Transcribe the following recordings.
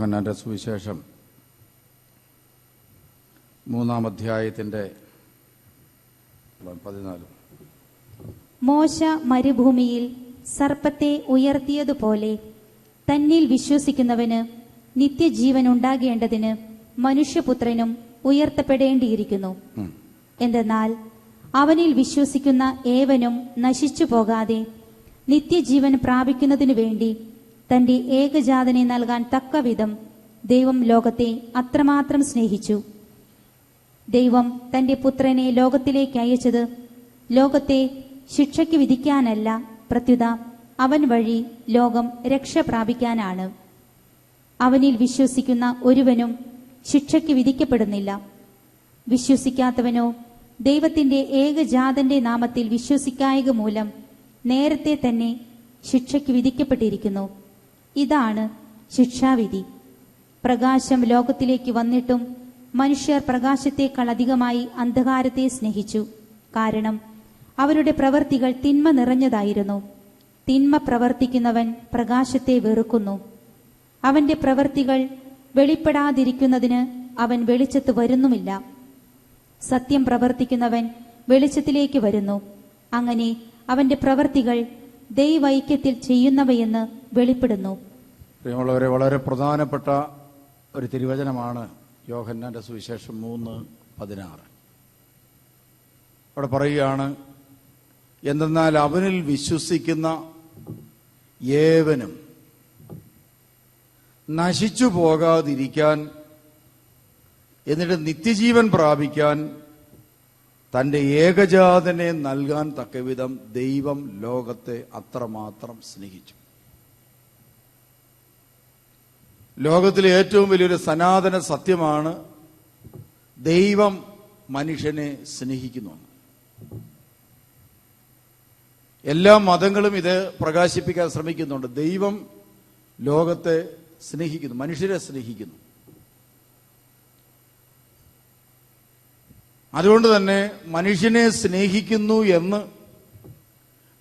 യോഹന്നാന്റെ സുവിശേഷം 3-ാം അധ്യായത്തിന്റെ 14. മോശ മരുഭൂമിയിൽ സർപ്പത്തെ ഉയർത്തിയതുപോലെ തന്നിൽ വിശ്വസിക്കുന്നവന് നിത്യജീവൻ ഉണ്ടാകേണ്ടതിന് മനുഷ്യപുത്രനും ഉയർത്തപ്പെടേണ്ടിയിരിക്കുന്നു. എന്തെന്നാൽ അവനിൽ വിശ്വസിക്കുന്ന ഏവനും നശിച്ചു പോകാതെ നിത്യജീവൻ പ്രാപിക്കുന്നതിനു വേണ്ടി തന്റെ ഏകജാതനെ നൽകാൻ തക്കവിധം ദൈവം ലോകത്തെ അത്രമാത്രം സ്നേഹിച്ചു. ദൈവം തന്റെ പുത്രനെ ലോകത്തിലേക്ക് അയച്ചത് ലോകത്തെ ശിക്ഷയ്ക്ക് വിധിക്കാനല്ല, പ്രത്യുത അവൻ വഴി ലോകം രക്ഷ പ്രാപിക്കാനാണ്. അവനിൽ വിശ്വസിക്കുന്ന ഒരുവനും ശിക്ഷയ്ക്ക് വിധിക്കപ്പെടുന്നില്ല. വിശ്വസിക്കാത്തവനോ ദൈവത്തിന്റെ ഏകജാതന്റെ നാമത്തിൽ വിശ്വസിക്കായക മൂലം നേരത്തെ തന്നെ ശിക്ഷയ്ക്ക് വിധിക്കപ്പെട്ടിരിക്കുന്നു. ഇതാണ് ശിക്ഷാവിധി. പ്രകാശം ലോകത്തിലേക്ക് വന്നിട്ടും മനുഷ്യർ പ്രകാശത്തേക്കാൾ അധികമായി അന്ധകാരത്തെ സ്നേഹിച്ചു. കാരണം അവരുടെ പ്രവൃത്തികൾ തിന്മ നിറഞ്ഞതായിരുന്നു. തിന്മ പ്രവർത്തിക്കുന്നവൻ പ്രകാശത്തെ വെറുക്കുന്നു. അവന്റെ പ്രവൃത്തികൾ വെളിപ്പെടാതിരിക്കുന്നതിന് അവൻ വെളിച്ചത്ത് വരുന്നുമില്ല. സത്യം പ്രവർത്തിക്കുന്നവൻ വെളിച്ചത്തിലേക്ക് വരുന്നു. അങ്ങനെ അവന്റെ പ്രവൃത്തികൾ ദൈവൈക്യത്തിൽ ചെയ്യുന്നവയെന്ന് വെളിപ്പെടുന്നു. പ്രിയമുള്ളവരെ, വളരെ പ്രധാനപ്പെട്ട ഒരു തിരുവചനമാണ് യോഹന്നാന്റെ സുവിശേഷം 3:16. അവിടെ പറയുകയാണ്, എന്തെന്നാൽ അവനിൽ വിശ്വസിക്കുന്ന ഏവനും നശിച്ചു പോകാതിരിക്കാൻ, എന്നിട്ട് നിത്യജീവൻ പ്രാപിക്കാൻ തന്റെ ഏകജാതനെ നൽകാൻ തക്കവിധം ദൈവം ലോകത്തെ അത്രമാത്രം സ്നേഹിച്ചു. ലോകത്തിലെ ഏറ്റവും വലിയൊരു സനാതന സത്യമാണ് ദൈവം മനുഷ്യനെ സ്നേഹിക്കുന്നു. എല്ലാ മതങ്ങളും ഇത് പ്രകാശിപ്പിക്കാൻ ശ്രമിക്കുന്നുണ്ട്. ദൈവം ലോകത്തെ സ്നേഹിക്കുന്നു, മനുഷ്യരെ സ്നേഹിക്കുന്നു. അതുകൊണ്ട് തന്നെ മനുഷ്യനെ സ്നേഹിക്കുന്നു എന്ന്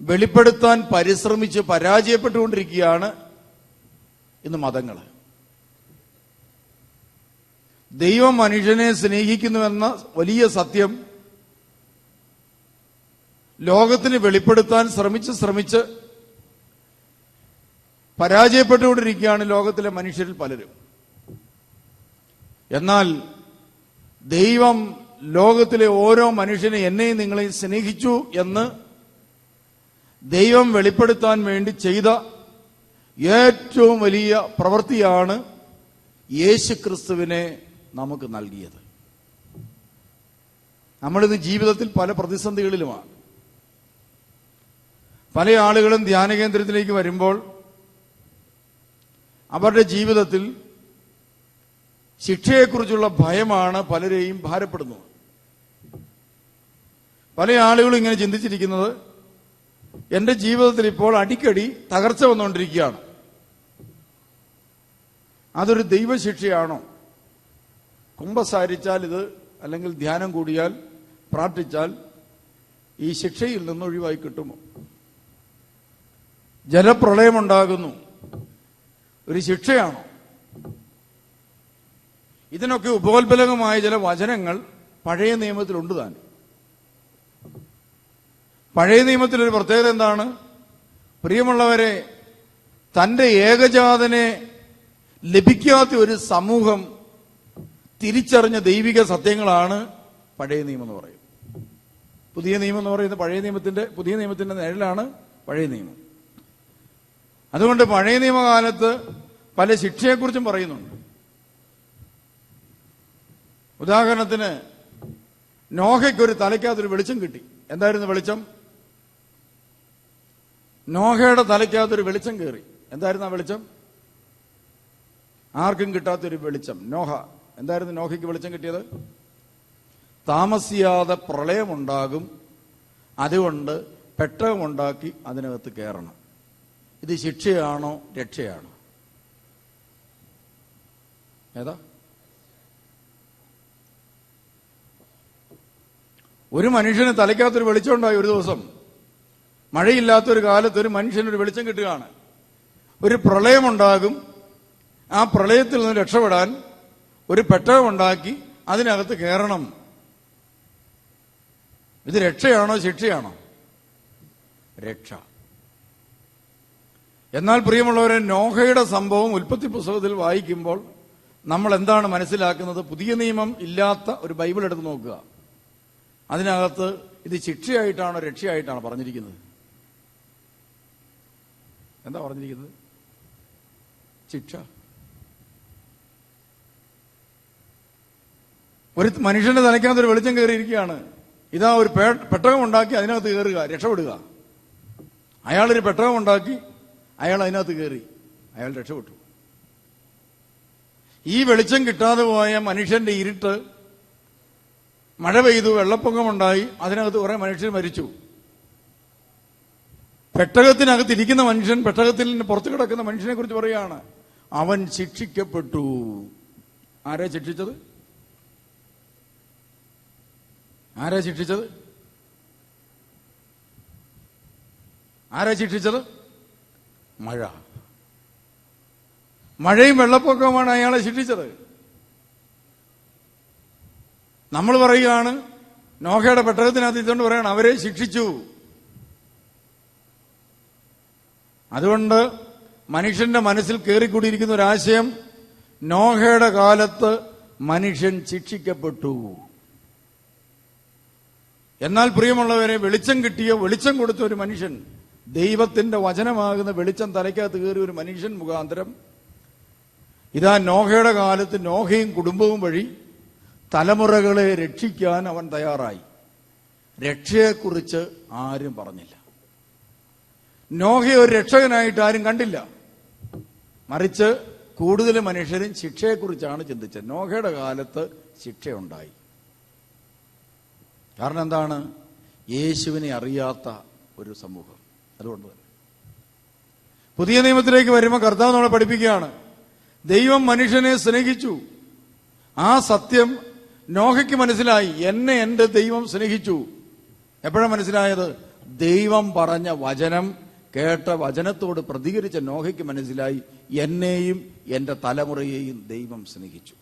വെളിപ്പെടുത്താൻ പരിശ്രമിച്ച് പരാജയപ്പെട്ടുകൊണ്ടിരിക്കുകയാണ് ഇന്ന് മതങ്ങൾ. ദൈവം മനുഷ്യനെ സ്നേഹിക്കുന്നുവെന്ന വലിയ സത്യം ലോകത്തിന് വെളിപ്പെടുത്താൻ ശ്രമിച്ച് പരാജയപ്പെട്ടുകൊണ്ടിരിക്കുകയാണ് ലോകത്തിലെ മനുഷ്യരിൽ പലരും. എന്നാൽ ദൈവം ലോകത്തിലെ ഓരോ മനുഷ്യനെ, എന്നെയും നിങ്ങളെയും സ്നേഹിച്ചു എന്ന് ദൈവം വെളിപ്പെടുത്താൻ വേണ്ടി ചെയ്ത ഏറ്റവും വലിയ പ്രവൃത്തിയാണ് യേശുക്രിസ്തുവിനെ നമുക്ക് നൽകിയത്. നമ്മളിന്ന് ജീവിതത്തിൽ പല പ്രതിസന്ധികളിലുമാണ്. പല ആളുകളും ധ്യാന കേന്ദ്രത്തിലേക്ക് വരുമ്പോൾ അവരുടെ ജീവിതത്തിൽ ശിക്ഷയെക്കുറിച്ചുള്ള ഭയമാണ് പലരെയും ഭാരപ്പെടുന്നത്. പല ആളുകളും ഇങ്ങനെ ചിന്തിച്ചിരിക്കുന്നത്, എന്റെ ജീവിതത്തിൽ ഇപ്പോൾ അടിക്കടി തകർച്ച വന്നുകൊണ്ടിരിക്കുകയാണ്, അതൊരു ദൈവശിക്ഷയാണോ? കുമ്പസാരിച്ചാൽ ഇത്, അല്ലെങ്കിൽ ധ്യാനം കൂടിയാൽ, പ്രാർത്ഥിച്ചാൽ ഈ ശിക്ഷയിൽ നിന്ന് ഒഴിവായി കിട്ടുമോ? ജലപ്രളയമുണ്ടാകുന്നു, ഒരു ശിക്ഷയാണോ? ഇതിനൊക്കെ ഉപോത്ബലകമായ ചില വചനങ്ങൾ പഴയ നിയമത്തിലുണ്ട് താൻ. പഴയ നിയമത്തിലൊരു പ്രത്യേകത എന്താണ്? പ്രിയമുള്ളവരെ, തന്റെ ഏകജാതനെ ലഭിക്കാത്ത ഒരു സമൂഹം തിരിച്ചറിഞ്ഞ ദൈവിക സത്യങ്ങളാണ് പഴയ നിയമം എന്ന് പറയും. പുതിയ നിയമം എന്ന് പറയുന്നത് പുതിയ നിയമത്തിന്റെ നിഴലാണ് പഴയ നിയമം. അതുകൊണ്ട് പഴയ നിയമകാലത്ത് പല ശിക്ഷയെക്കുറിച്ചും പറയുന്നുണ്ട്. ഉദാഹരണത്തിന്, നോഹയ്ക്കൊരു തലയ്ക്കകത്തൊരു വെളിച്ചം കിട്ടി. എന്തായിരുന്നു വെളിച്ചം? നോഹയുടെ തലയ്ക്കകത്തൊരു വെളിച്ചം കയറി. എന്തായിരുന്നു ആ വെളിച്ചം? ആർക്കും കിട്ടാത്തൊരു വെളിച്ചം. എന്തായിരുന്നു നോഹയ്ക്ക് വെളിച്ചം കിട്ടിയത്? താമസിയാതെ പ്രളയമുണ്ടാകും, അതുകൊണ്ട് പെട്ടകമുണ്ടാക്കി അതിനകത്ത് കയറണം. ഇത് ശിക്ഷയാണോ രക്ഷയാണോ? ഏതാ? ഒരു മനുഷ്യന് തലയ്ക്കകത്തൊരു വെളിച്ചം ഉണ്ടായി. ഒരു ദിവസം മഴയില്ലാത്തൊരു കാലത്ത് ഒരു മനുഷ്യനൊരു വെളിച്ചം കിട്ടുകയാണ്. ഒരു പ്രളയമുണ്ടാകും, ആ പ്രളയത്തിൽ നിന്ന് രക്ഷപ്പെടാൻ ഒരു പെട്ടകമുണ്ടാക്കി അതിനകത്ത് കയറണം. ഇത് രക്ഷയാണോ ശിക്ഷയാണോ? രക്ഷ. എന്നാൽ പ്രിയമുള്ളവരെ, നോഹയുടെ സംഭവം ഉൽപ്പത്തി പുസ്തകത്തിൽ വായിക്കുമ്പോൾ നമ്മൾ എന്താണ് മനസ്സിലാക്കുന്നത്? പുതിയ നിയമം ഇല്ലാത്ത ഒരു ബൈബിൾ എടുത്ത് നോക്കുക. അതിനകത്ത് ഇത് ശിക്ഷയായിട്ടാണോ രക്ഷയായിട്ടാണോ പറഞ്ഞിരിക്കുന്നത്? എന്താ പറഞ്ഞിരിക്കുന്നത്? ശിക്ഷ. ഒരു മനുഷ്യന്റെ തലയ്ക്കകത്ത് ഒരു വെളിച്ചം കയറിയിരിക്കുകയാണ്. ഇതാ ഒരു പെട്ടകം ഉണ്ടാക്കി അതിനകത്ത് കയറുക, രക്ഷപ്പെടുക. അയാളൊരു പെട്ടകം ഉണ്ടാക്കി, അയാൾ അതിനകത്ത് കയറി, അയാൾ രക്ഷപ്പെട്ടു. ഈ വെളിച്ചം കിട്ടാതെ പോയ മനുഷ്യന്റെ ഇരുട്ട്, മഴ പെയ്തു, വെള്ളപ്പൊക്കമുണ്ടായി, അതിനകത്ത് കുറെ മനുഷ്യർ മരിച്ചു. പെട്ടകത്തിനകത്ത് ഇരിക്കുന്ന മനുഷ്യൻ, പെട്ടകത്തിൽ പുറത്തു കിടക്കുന്ന മനുഷ്യനെ കുറിച്ച് പറയുകയാണ്, അവൻ ശിക്ഷിക്കപ്പെട്ടു. ആരാ ശിക്ഷിച്ചത്? ആരാ ശിക്ഷിച്ചത്? ആരാ ശിക്ഷിച്ചത്? മഴ. മഴയും വെള്ളപ്പൊക്കവുമാണ് അയാളെ ശിക്ഷിച്ചത്. നമ്മൾ പറയുകയാണ്, നോഹയുടെ പെട്ടകത്തിനകത്ത് ഇതുകൊണ്ട് പറയണം, അവരെ ശിക്ഷിച്ചു. അതുകൊണ്ട് മനുഷ്യന്റെ മനസ്സിൽ കയറിക്കൂടിയിരിക്കുന്ന ഒരാശയം, നോഹയുടെ കാലത്ത് മനുഷ്യൻ ശിക്ഷിക്കപ്പെട്ടു. എന്നാൽ പ്രിയമുള്ളവരെ, വെളിച്ചം കിട്ടിയ, വെളിച്ചം കൊടുത്ത ഒരു മനുഷ്യൻ, ദൈവത്തിന്റെ വചനമാകുന്ന വെളിച്ചം തലയ്ക്കകത്ത് കയറിയ ഒരു മനുഷ്യൻ മുഖാന്തരം ഇതാ നോഹയുടെ കാലത്ത് നോഹയും കുടുംബവും വഴി തലമുറകളെ രക്ഷിക്കാൻ അവൻ തയ്യാറായി. രക്ഷയെക്കുറിച്ച് ആരും പറഞ്ഞില്ല. നോഹയെ ഒരു രക്ഷകനായിട്ട് ആരും കണ്ടില്ല. മറിച്ച് കൂടുതൽ മനുഷ്യരും ശിക്ഷയെക്കുറിച്ചാണ് ചിന്തിച്ചത്. നോഹയുടെ കാലത്ത് ശിക്ഷയുണ്ടായി. കാരണം എന്താണ്? യേശുവിനെ അറിയാത്ത ഒരു സമൂഹം. അതുകൊണ്ട് തന്നെ പുതിയ നിയമത്തിലേക്ക് വരുമ്പോൾ കർത്താവ് നമ്മളെ പഠിപ്പിക്കുകയാണ്, ദൈവം മനുഷ്യനെ സ്നേഹിച്ചു. ആ സത്യം നോഹയ്ക്ക് മനസ്സിലായി. എന്നെ എന്റെ ദൈവം സ്നേഹിച്ചു. എപ്പോഴാണ് മനസ്സിലായത്? ദൈവം പറഞ്ഞ വചനം കേട്ട വചനത്തോട് പ്രതികരിച്ച നോഹയ്ക്ക് മനസ്സിലായി, എന്നെയും എന്റെ തലമുറയെയും ദൈവം സ്നേഹിച്ചു.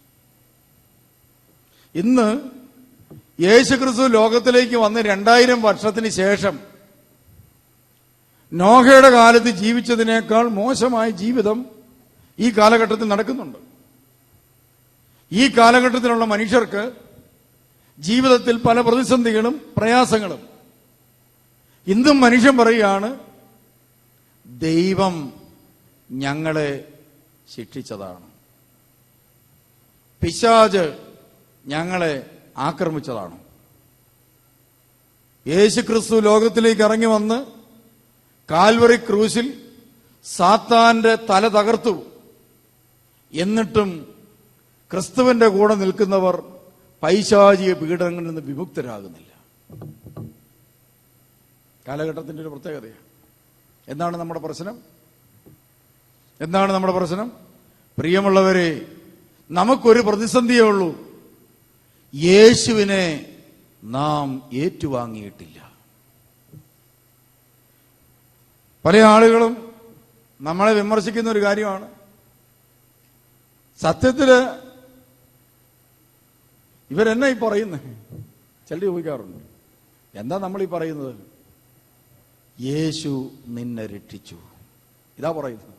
ഇന്ന് യേശുക്രിസ്തു ലോകത്തിലേക്ക് വന്ന് 2000 വർഷത്തിന് ശേഷം നോഹയുടെ കാലത്ത് ജീവിച്ചതിനേക്കാൾ മോശമായ ജീവിതം ഈ കാലഘട്ടത്തിൽ നടക്കുന്നുണ്ട്. ഈ കാലഘട്ടത്തിലുള്ള മനുഷ്യർക്ക് ജീവിതത്തിൽ പല പ്രതിസന്ധികളും പ്രയാസങ്ങളും. ഇന്നും മനുഷ്യൻ പറയുകയാണ്, ദൈവം ഞങ്ങളെ ശിക്ഷിച്ചതാണ്, പിശാച് ഞങ്ങളെ ആക്രമിച്ചതാണ്. യേശുക്രിസ്തു ലോകത്തിലേക്ക് ഇറങ്ങി വന്ന് കാൽവറി ക്രൂശിൽ സാത്താന്റെ തല തകർത്തു. എന്നിട്ടും ക്രിസ്തുവിന്റെ കൂടെ നിൽക്കുന്നവർ പൈശാചിക പീഡനങ്ങളിൽ നിന്ന് വിമുക്തരാകുന്നില്ല. കാലഘട്ടത്തിന്റെ ഒരു പ്രത്യേകതയാണ്. എന്താണ് നമ്മുടെ പ്രശ്നം? എന്താണ് നമ്മുടെ പ്രശ്നം? പ്രിയമുള്ളവരെ, നമുക്കൊരു പ്രതിസന്ധിയേ ഉള്ളൂ. യേശുവിനെ നാം ഏറ്റുവാങ്ങിയിട്ടില്ല. പല ആളുകളും നമ്മളെ വിമർശിക്കുന്ന ഒരു കാര്യമാണ്. സത്യത്തില് ഇവരെന്നാ ഈ പറയുന്നത്? ചിലർ ചോദിക്കാറുണ്ട്, എന്താ നമ്മൾ ഈ പറയുന്നത്? യേശു നിന്നെ രക്ഷിച്ചു. ഇതാ പറയുന്നത്.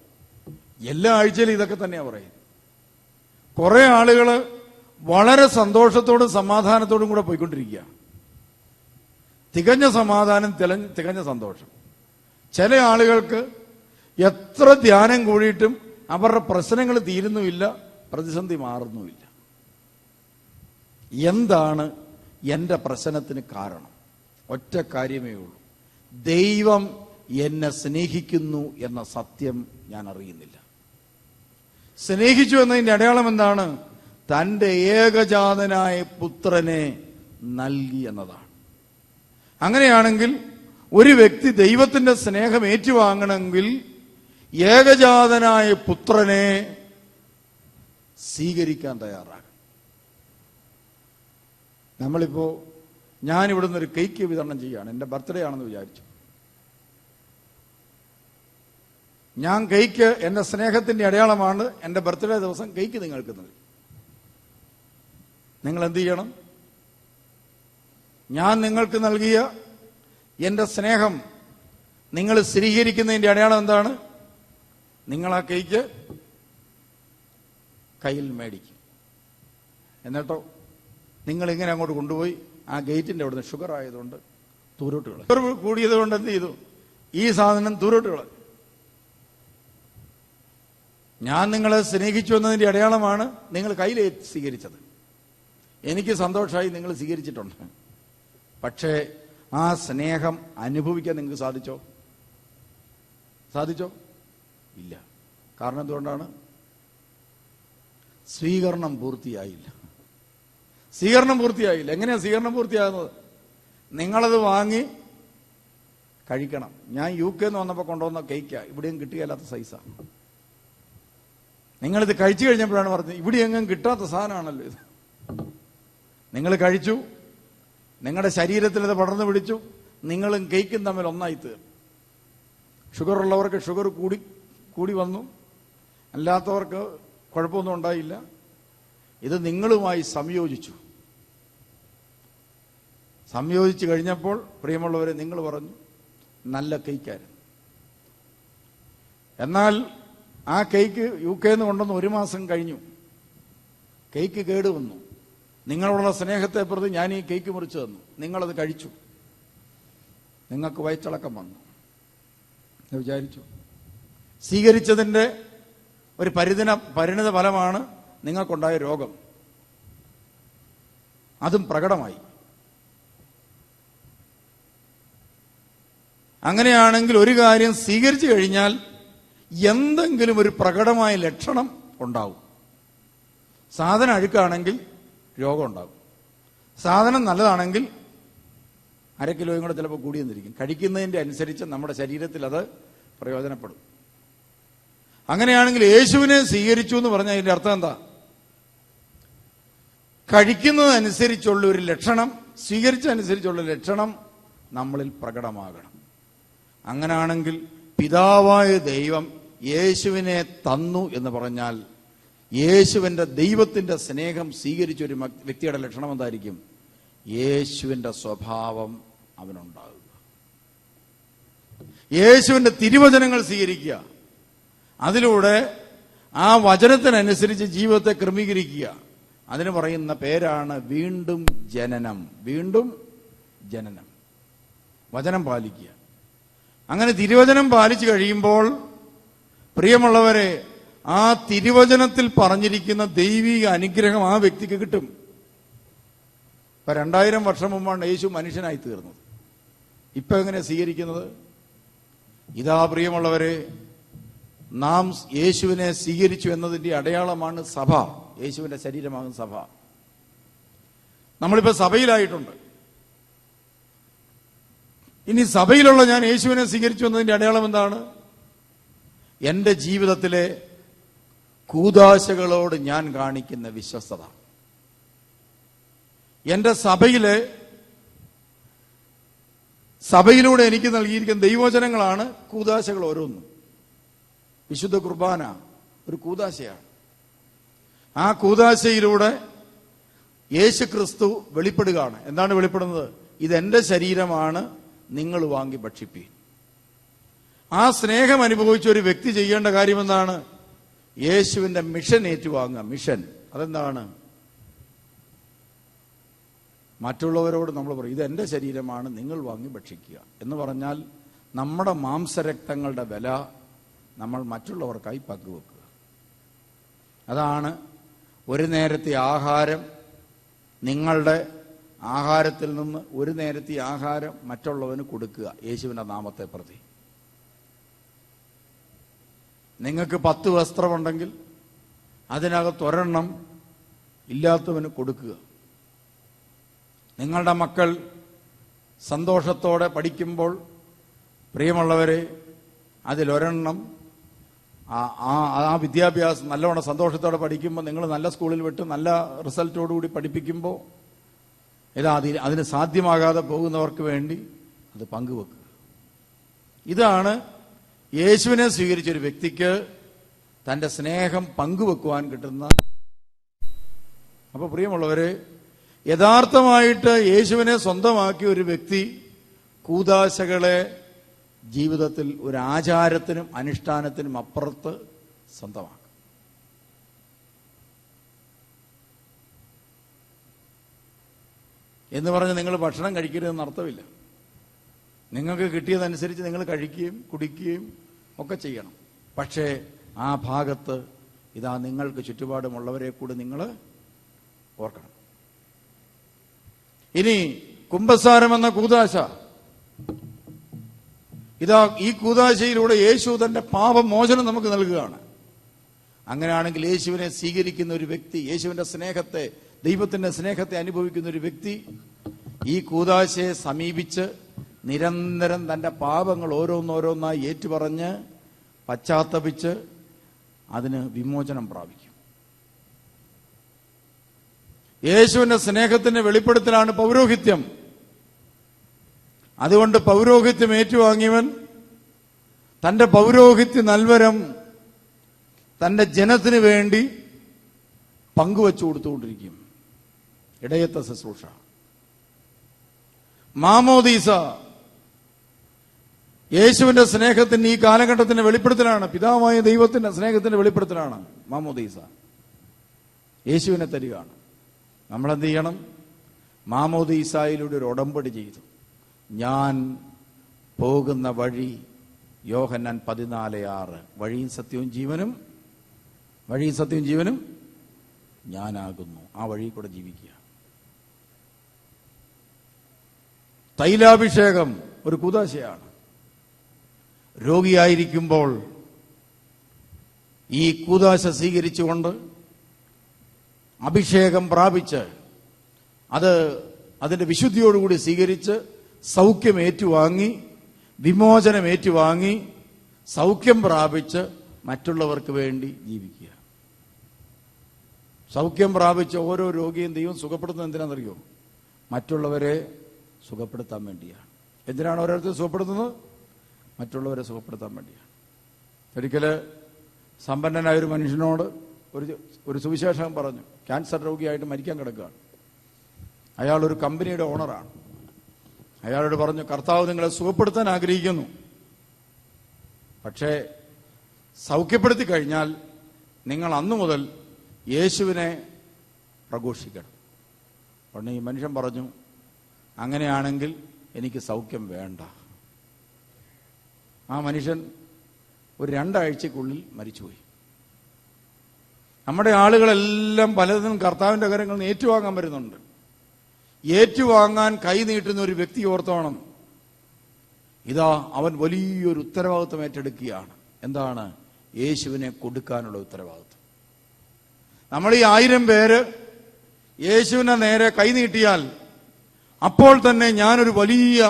എല്ലാ ആഴ്ചയിലും ഇതൊക്കെ തന്നെയാ പറയുന്നത്. കുറെ ആളുകള് വളരെ സന്തോഷത്തോടും സമാധാനത്തോടും കൂടെ പോയിക്കൊണ്ടിരിക്കുക. തികഞ്ഞ സമാധാനം, തികഞ്ഞ സന്തോഷം. ചില ആളുകൾക്ക് എത്ര ധ്യാനം കൂടിയിട്ടും അവരുടെ പ്രശ്നങ്ങൾ തീരുന്നുമില്ല, പ്രതിസന്ധി മാറുന്നുമില്ല. എന്താണ് എന്റെ പ്രശ്നത്തിന് കാരണം? ഒറ്റ കാര്യമേ ഉള്ളൂ, ദൈവം എന്നെ സ്നേഹിക്കുന്നു എന്ന സത്യം ഞാൻ അറിയുന്നില്ല. സ്നേഹിച്ചു എന്നതിന്റെ അടയാളം എന്താണ്? തന്റെ ഏകജാതനായ പുത്രനെ നൽകി എന്നതാണ്. അങ്ങനെയാണെങ്കിൽ ഒരു വ്യക്തി ദൈവത്തിന്റെ സ്നേഹം ഏറ്റുവാങ്ങണമെങ്കിൽ ഏകജാതനായ പുത്രനെ സ്വീകരിക്കാൻ തയ്യാറാകണം. നമ്മളിപ്പോ, ഞാനിവിടുന്ന് ഒരു കേക്ക് വിതരണം ചെയ്യുകയാണ്. എന്റെ ബർത്ത്ഡേ ആണെന്ന് വിചാരിച്ചു. ഞാൻ കേക്ക് എൻ്റെ സ്നേഹത്തിന്റെ അടയാളമാണ്. എൻ്റെ ബർത്ത്ഡേ ദിവസം കേക്ക് നിങ്ങൾക്ക് നൽകി. നിങ്ങൾ എന്ത് ചെയ്യണം? ഞാൻ നിങ്ങൾക്ക് നൽകിയ എൻ്റെ സ്നേഹം നിങ്ങൾ സ്ഥിരീകരിക്കുന്നതിന്റെ അടയാളം എന്താണ്? നിങ്ങൾ ആ കേക്ക് കയ്യിൽ മേടിക്കും. എന്നിട്ടോ നിങ്ങൾ ഇങ്ങനെ അങ്ങോട്ട് കൊണ്ടുപോയി ആ ഗേറ്റിന്റെ അവിടുന്ന് ഷുഗർ ആയതുകൊണ്ട് തൂരോട്ടുകൾ കൂടിയത് കൊണ്ട് എന്ത് ചെയ്തു? ഈ സാധനം തൂരോട്ടുകൾ. ഞാൻ നിങ്ങളെ സ്നേഹിച്ചു എന്നതിന്റെ അടയാളമാണ് നിങ്ങൾ കയ്യിൽ സ്വീകരിച്ചത്. എനിക്ക് സന്തോഷമായി നിങ്ങൾ സ്വീകരിച്ചിട്ടുണ്ട്. പക്ഷേ ആ സ്നേഹം അനുഭവിക്കാൻ നിങ്ങൾക്ക് സാധിച്ചോ? ഇല്ല. കാരണം എന്തുകൊണ്ടാണ്? സ്വീകരണം പൂർത്തിയായില്ല. എങ്ങനെയാ സ്വീകരണം പൂർത്തിയാകുന്നത്? നിങ്ങളത് വാങ്ങി കഴിക്കണം. ഞാൻ UK വന്നപ്പോൾ കൊണ്ടുവന്ന കേക്കാ, ഇവിടെയും കിട്ടുകയില്ലാത്ത സൈസാണ്. നിങ്ങളിത് കഴിച്ചു കഴിഞ്ഞപ്പോഴാണ് പറഞ്ഞത് ഇവിടെ എങ്ങും കിട്ടാത്ത സാധനമാണല്ലോ ഇത്. നിങ്ങൾ കഴിച്ചു, നിങ്ങളുടെ ശരീരത്തിൽ ഇത് പടർന്നു പിടിച്ചു, നിങ്ങളും കേക്കും തമ്മിൽ ഒന്നായി തീർന്നു. ഷുഗർ ഉള്ളവർക്ക് ഷുഗർ കൂടി വന്നു, അല്ലാത്തവർക്ക് കുഴപ്പമൊന്നും ഉണ്ടായില്ല. ഇത് നിങ്ങളുമായി സംയോജിച്ചു കഴിഞ്ഞപ്പോൾ പ്രിയമുള്ളവരെ, നിങ്ങൾ പറഞ്ഞു നല്ല കേക്കായിരുന്നു. എന്നാൽ ആ കേക്ക് UK കൊണ്ടുവന്ന് 1 മാസം കഴിഞ്ഞു. കേക്ക് കേടുവന്നു. നിങ്ങളോടുള്ള സ്നേഹത്തെ പ്രതി ഞാൻ ഈ കേക്ക് മുറിച്ചു തന്നു. നിങ്ങളത് കഴിച്ചു. നിങ്ങൾക്ക് വയറ്റിളക്കം വന്നു. വിചാരിച്ചു സ്വീകരിച്ചതിന്റെ ഒരു പരിണിത ഫലമാണ് നിങ്ങൾക്കുണ്ടായ രോഗം. അതും പ്രകടമായി. അങ്ങനെയാണെങ്കിൽ ഒരു കാര്യം സ്വീകരിച്ചു കഴിഞ്ഞാൽ എന്തെങ്കിലും ഒരു പ്രകടമായ ലക്ഷണം ഉണ്ടാവും. സാധനം അഴുക്കാണെങ്കിൽ രോഗം ഉണ്ടാകും. സാധനം നല്ലതാണെങ്കിൽ 1/2 കിലോയും കൂടെ ചിലപ്പോൾ കൂടിയെന്നിരിക്കും. കഴിക്കുന്നതിൻ്റെ അനുസരിച്ച് നമ്മുടെ ശരീരത്തിൽ അത് പ്രയോജനപ്പെടും. അങ്ങനെയാണെങ്കിൽ യേശുവിനെ സ്വീകരിച്ചു എന്ന് പറഞ്ഞാൽ അതിൻ്റെ അർത്ഥം എന്താ? കഴിക്കുന്നതനുസരിച്ചുള്ള ഒരു ലക്ഷണം, സ്വീകരിച്ചതനുസരിച്ചുള്ള ലക്ഷണം നമ്മളിൽ പ്രകടമാകണം. അങ്ങനെയാണെങ്കിൽ പിതാവായ ദൈവം യേശുവിനെ തന്നു എന്ന് പറഞ്ഞാൽ യേശുവിൻ്റെ ദൈവത്തിൻ്റെ സ്നേഹം സ്വീകരിച്ച ഒരു വ്യക്തിയുടെ ലക്ഷണം എന്തായിരിക്കും? യേശുവിൻ്റെ സ്വഭാവം അവനുണ്ടാകുക. യേശുവിൻ്റെ തിരുവചനങ്ങൾ സ്വീകരിക്കുക. അതിലൂടെ ആ വചനത്തിനനുസരിച്ച് ജീവിതത്തെ ക്രമീകരിക്കുക. അതിന് പറയുന്ന പേരാണ് വീണ്ടും ജനനം. വചനം പാലിക്കുക. അങ്ങനെ തിരുവചനം പാലിച്ചു കഴിയുമ്പോൾ പ്രിയമുള്ളവരെ, ആ തിരുവചനത്തിൽ പറഞ്ഞിരിക്കുന്ന ദൈവിക അനുഗ്രഹം ആ വ്യക്തിക്ക് കിട്ടും. ഇപ്പൊ 2000 വർഷം മുമ്പാണ് യേശു മനുഷ്യനായി തീർന്നത്. ഇപ്പൊ എങ്ങനെ സ്വീകരിക്കുന്നത്? ഇതാ പ്രിയമുള്ളവരെ, നാം യേശുവിനെ സ്വീകരിച്ചു എന്നതിന്റെ അടയാളമാണ് സഭ. യേശുവിന്റെ ശരീരമാകും സഭ. നമ്മളിപ്പോ സഭയിലായിട്ടുണ്ട്. ഇനി സഭയിലുള്ള ഞാൻ യേശുവിനെ സ്വീകരിച്ചു എന്നതിന്റെ അടയാളം എന്താണ്? എന്റെ ജീവിതത്തിലെ കൂദാശകളോട് ഞാൻ കാണിക്കുന്ന വിശ്വസ്തത. എന്റെ സഭയിലൂടെ എനിക്ക് നൽകിയിരിക്കുന്ന ദൈവവചനങ്ങളാണ് കൂദാശകൾ ഓരോന്നും. വിശുദ്ധ കുർബാന ഒരു കൂദാശയാണ്. ആ കൂദാശയിലൂടെ യേശു ക്രിസ്തു വെളിപ്പെടുകയാണ്. എന്താണ് വെളിപ്പെടുന്നത്? ഇതെന്റെ ശരീരമാണ്, നിങ്ങൾ വാങ്ങി ഭക്ഷിപ്പീൻ. ആ സ്നേഹം അനുഭവിച്ച ഒരു വ്യക്തി ചെയ്യേണ്ട കാര്യം എന്താണ്? യേശുവിന്റെ മിഷൻ ഏറ്റുവാങ്ങുക. മിഷൻ അതെന്താണ്? മറ്റുള്ളവരോട് നമ്മൾ പറയും ഇതെന്റെ ശരീരമാണ്, നിങ്ങൾ വാങ്ങി ഭക്ഷിക്കുക എന്ന് പറഞ്ഞാൽ നമ്മുടെ മാംസരക്തങ്ങളുടെ വില നമ്മൾ മറ്റുള്ളവർക്കായി പങ്കുവെക്കുക. അതാണ് ഒരു നേരത്തെ ആഹാരം, നിങ്ങളുടെ ആഹാരത്തിൽ നിന്ന് ഒരു നേരത്തെ ആഹാരം മറ്റുള്ളവന് കൊടുക്കുക യേശുവിന്റെ നാമത്തെ പ്രതി. നിങ്ങൾക്ക് 10 വസ്ത്രമുണ്ടെങ്കിൽ അതിനകത്ത് 1 ഇല്ലാത്തവന് കൊടുക്കുക. നിങ്ങളുടെ മക്കൾ സന്തോഷത്തോടെ പഠിക്കുമ്പോൾ പ്രിയമുള്ളവരെ അതിൽ1 ആ വിദ്യാഭ്യാസം നല്ലവണ്ണം സന്തോഷത്തോടെ പഠിക്കുമ്പോൾ, നിങ്ങൾ നല്ല സ്കൂളിൽ വിട്ട് നല്ല റിസൾട്ടോടുകൂടി പഠിപ്പിക്കുമ്പോൾ അതിന് സാധ്യമാകാതെ പോകുന്നവർക്ക് വേണ്ടി അത് പങ്കുവെക്കുക. ഇതാണ് യേശുവിനെ സ്വീകരിച്ച ഒരു വ്യക്തിക്ക് തന്റെ സ്നേഹം പങ്കുവെക്കുവാൻ കിട്ടുന്ന. അപ്പൊ പ്രിയമുള്ളവരെ, യഥാർത്ഥമായിട്ട് യേശുവിനെ സ്വന്തമാക്കിയ ഒരു വ്യക്തി കൂദാശകളെ ജീവിതത്തിൽ ഒരു ആചാരത്തിനും അനുഷ്ഠാനത്തിനും അപ്പുറത്ത് സ്വന്തമാക്കും. എന്ന് പറഞ്ഞ് നിങ്ങൾ ഭക്ഷണം കഴിക്കരുതെന്ന് അർത്ഥമില്ല. നിങ്ങൾക്ക് കിട്ടിയതനുസരിച്ച് നിങ്ങൾ കഴിക്കുകയും കുടിക്കുകയും ഒക്കെ ചെയ്യണം. പക്ഷേ ആ ഭാഗത്ത് ഇതാ നിങ്ങൾക്ക് ചുറ്റുപാടുമുള്ളവരെ കൂടി നിങ്ങൾ ഓർക്കണം. ഇനി കുമ്പസാരം എന്ന കൂദാശ, ഇതാ ഈ കൂദാശയിലൂടെ യേശു തന്റെ പാപമോചനം നമുക്ക് നൽകുകയാണ്. അങ്ങനെയാണെങ്കിൽ യേശുവിനെ സ്വീകരിക്കുന്ന ഒരു വ്യക്തി, യേശുവിന്റെ സ്നേഹത്തെ, ദൈവത്തിന്റെ സ്നേഹത്തെ അനുഭവിക്കുന്ന ഒരു വ്യക്തി ഈ കൂദാശയെ സമീപിച്ച് നിരന്തരം തന്റെ പാപങ്ങൾ ഓരോന്നോരോന്നായി ഏറ്റുപറഞ്ഞ് പശ്ചാത്തപിച്ച് അതിന് വിമോചനം പ്രാപിക്കും. യേശുവിന്റെ സ്നേഹത്തിന്റെ വെളിപ്പെടുത്തലാണ് പൗരോഹിത്യം. അതുകൊണ്ട് പൗരോഹിത്യം ഏറ്റുവാങ്ങിയവൻ തന്റെ പൗരോഹിത്യ നൽവരം തന്റെ ജനത്തിന് വേണ്ടി പങ്കുവച്ചു കൊടുത്തുകൊണ്ടിരിക്കും. ഇടയത്ത ശുശ്രൂഷ, മാമോദീസ യേശുവിന്റെ സ്നേഹത്തിന്റെ ഈ കാലഘട്ടത്തിന്റെ വെളിപ്പെടുത്തലാണ്. പിതാവായ ദൈവത്തിന്റെ സ്നേഹത്തിന്റെ വെളിപ്പെടുത്തലാണ് മാമോദീസ. യേശുവിനെ തരികയാണ്. നമ്മളെന്ത് ചെയ്യണം? മാമോദീസായിലൂടെ ഒരു ഉടമ്പടി ചെയ്തു. ഞാൻ പോകുന്ന വഴി, യോഹന്നാൻ 14:6, വഴിയും സത്യവും ജീവനും ഞാനാകുന്നു. ആ വഴി കൂടെ ജീവിക്കുക. തൈലാഭിഷേകം ഒരു കൂദാശയാണ്. രോഗിയായിരിക്കുമ്പോൾ ഈ കൂദാശ സ്വീകരിച്ചുകൊണ്ട് അഭിഷേകം പ്രാപിച്ച് അതിന്റെ വിശുദ്ധിയോടുകൂടി സ്വീകരിച്ച് സൗഖ്യം ഏറ്റുവാങ്ങി, വിമോചനം ഏറ്റുവാങ്ങി, സൗഖ്യം പ്രാപിച്ച് മറ്റുള്ളവർക്ക് വേണ്ടി ജീവിക്കുക. സൗഖ്യം പ്രാപിച്ച ഓരോ രോഗിയും ദൈവം സുഖപ്പെടുത്തുന്നത് എന്തിനാണെന്നറിയോ? മറ്റുള്ളവരെ സുഖപ്പെടുത്താൻ വേണ്ടിയാണ്. എന്തിനാണ് ഓരോരുത്തർ സുഖപ്പെടുത്തുന്നത്? മറ്റുള്ളവരെ സുഖപ്പെടുത്താൻ വേണ്ടിയാണ്. ഒരിക്കൽ സമ്പന്നനായ ഒരു മനുഷ്യനോട് ഒരു സുവിശേഷം പറഞ്ഞു. ക്യാൻസർ രോഗിയായിട്ട് മരിക്കാൻ കിടക്കുകയാണ്. അയാൾ ഒരു കമ്പനിയുടെ ഓണറാണ്. അയാളോട് പറഞ്ഞു, കർത്താവ് നിങ്ങളെ സുഖപ്പെടുത്താൻ ആഗ്രഹിക്കുന്നു, പക്ഷേ സൗഖ്യപ്പെടുത്തി കഴിഞ്ഞാൽ നിങ്ങൾ അന്നു മുതൽ യേശുവിനെ പ്രഘോഷിക്കണം. ഉടനെ ഈ മനുഷ്യൻ പറഞ്ഞു, അങ്ങനെയാണെങ്കിൽ എനിക്ക് സൗഖ്യം വേണ്ട. ആ മനുഷ്യൻ ഒരു 2 ആഴ്ചക്കുള്ളിൽ മരിച്ചുപോയി. നമ്മുടെ ആളുകളെല്ലാം പലതിനും കർത്താവിന്റെ കരങ്ങളിൽ നിന്ന് ഏറ്റുവാങ്ങാൻ വരുന്നുണ്ട്. ഏറ്റുവാങ്ങാൻ കൈ നീട്ടുന്ന ഒരു വ്യക്തി ഓർത്തോണം, ഇതാ അവൻ വലിയൊരു ഉത്തരവാദിത്വം ഏറ്റെടുക്കുകയാണ്. എന്താണ്? യേശുവിനെ കൊടുക്കാനുള്ള ഉത്തരവാദിത്വം. നമ്മൾ ഈ 1000 പേര് യേശുവിനെ നേരെ കൈ നീട്ടിയാൽ അപ്പോൾ തന്നെ ഞാനൊരു വലിയ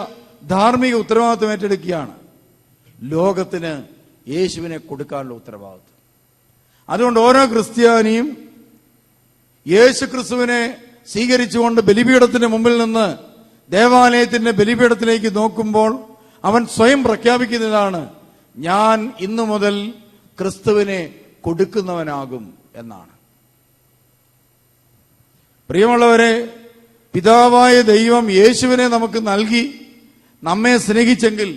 ധാർമ്മിക ഉത്തരവാദിത്വം ഏറ്റെടുക്കുകയാണ്. ലോകത്തിന് യേശുവിനെ കൊടുക്കാനുള്ള ഉത്തരവാദിത്വം. അതുകൊണ്ട് ഓരോ ക്രിസ്ത്യാനിയും യേശു ക്രിസ്തുവിനെ സ്വീകരിച്ചുകൊണ്ട് ബലിപീഠത്തിന്റെ മുമ്പിൽ നിന്ന് ദേവാലയത്തിന്റെ ബലിപീഠത്തിലേക്ക് നോക്കുമ്പോൾ അവൻ സ്വയം പ്രഖ്യാപിക്കുന്നതാണ്, ഞാൻ ഇന്നു മുതൽ ക്രിസ്തുവിനെ കൊടുക്കുന്നവനാകും എന്നാണ്. പ്രിയമുള്ളവരെ, പിതാവായ ദൈവം യേശുവിനെ നമുക്ക് നൽകി നമ്മെ സ്നേഹിച്ചെങ്കിൽ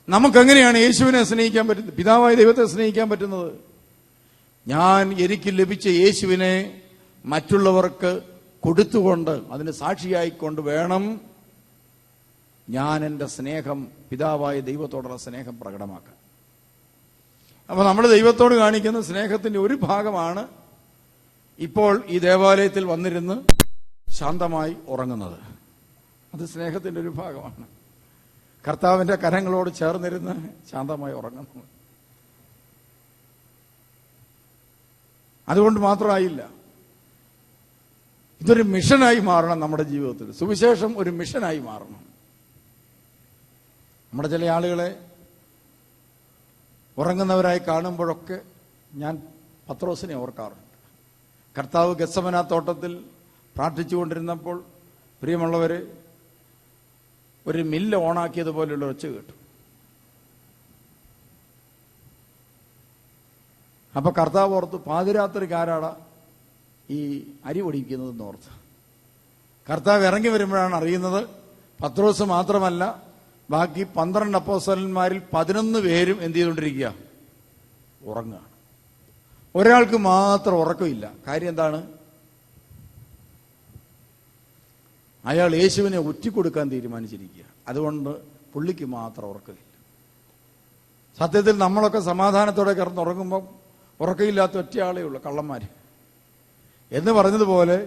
നമുക്കെങ്ങനെയാണ് യേശുവിനെ സ്നേഹിക്കാൻ പറ്റുന്നത്, പിതാവായ ദൈവത്തെ സ്നേഹിക്കാൻ പറ്റുന്നത്? എനിക്ക് ലഭിച്ച യേശുവിനെ മറ്റുള്ളവർക്ക് കൊടുത്തുകൊണ്ട് അതിന് സാക്ഷിയായിക്കൊണ്ട് വേണം ഞാൻ എൻ്റെ സ്നേഹം, പിതാവായ ദൈവത്തോടുള്ള സ്നേഹം പ്രകടമാക്കാൻ. അപ്പൊ നമ്മൾ ദൈവത്തോട് കാണിക്കുന്ന സ്നേഹത്തിന്റെ ഒരു ഭാഗമാണ് ഇപ്പോൾ ഈ ദേവാലയത്തിൽ വന്നിരുന്ന് ശാന്തമായി ഉറങ്ങുന്നത്. അത് സ്നേഹത്തിന്റെ ഒരു ഭാഗമാണ്. കർത്താവിന്റെ കരങ്ങളോട് ചേർന്നിരുന്ന് ശാന്തമായി ഉറങ്ങുന്നത്. അതുകൊണ്ട് മാത്രമായില്ല, ഇതൊരു മിഷനായി മാറണം നമ്മുടെ ജീവിതത്തിൽ. സുവിശേഷം ഒരു മിഷനായി മാറണം. നമ്മുടെ ചില ആളുകളെ ഉറങ്ങുന്നവരായി കാണുമ്പോഴൊക്കെ ഞാൻ പത്രോസിനെ ഓർക്കാറുണ്ട്. കർത്താവ് ഗെത്സമന തോട്ടത്തിൽ പ്രാർത്ഥിച്ചുകൊണ്ടിരുന്നപ്പോൾ പ്രിയമുള്ളവരെ ഒരു മില്ല് ഓണാക്കിയതുപോലെയുള്ള ഒച്ച കേട്ടു. അപ്പൊ കർത്താവ് ഓർത്ത് പാതിരാത്രിക്ക് ആരാടാ ഈ അരി പൊടിക്കുന്നതെന്ന് ഓർത്ത്. കർത്താവ് ഇറങ്ങി വരുമ്പോഴാണ് അറിയുന്നത് പത്രോസ് മാത്രമല്ല, ബാക്കി 12 അപ്പോസ്തലന്മാരിൽ 11 പേരും എന്ത് ചെയ്തുകൊണ്ടിരിക്കുക? ഉറങ്ങുകയാണ്. ഒരാൾക്ക് മാത്രം ഉറക്കമില്ല. കാര്യം എന്താണ്? അയാൾ യേശുവിനെ ഒറ്റിക്കൊടുക്കാൻ തീരുമാനിച്ചിരിക്കുക. അതുകൊണ്ട് പുള്ളിക്ക് മാത്രം ഉറക്കമില്ല. സത്യത്തിൽ നമ്മളൊക്കെ സമാധാനത്തോടെ കിടന്നുറങ്ങുമ്പോൾ ഉറക്കമില്ലാത്ത ഒറ്റയാളേ ഉള്ളൂ, കള്ളന്മാർ എന്ന് പറഞ്ഞതുപോലെ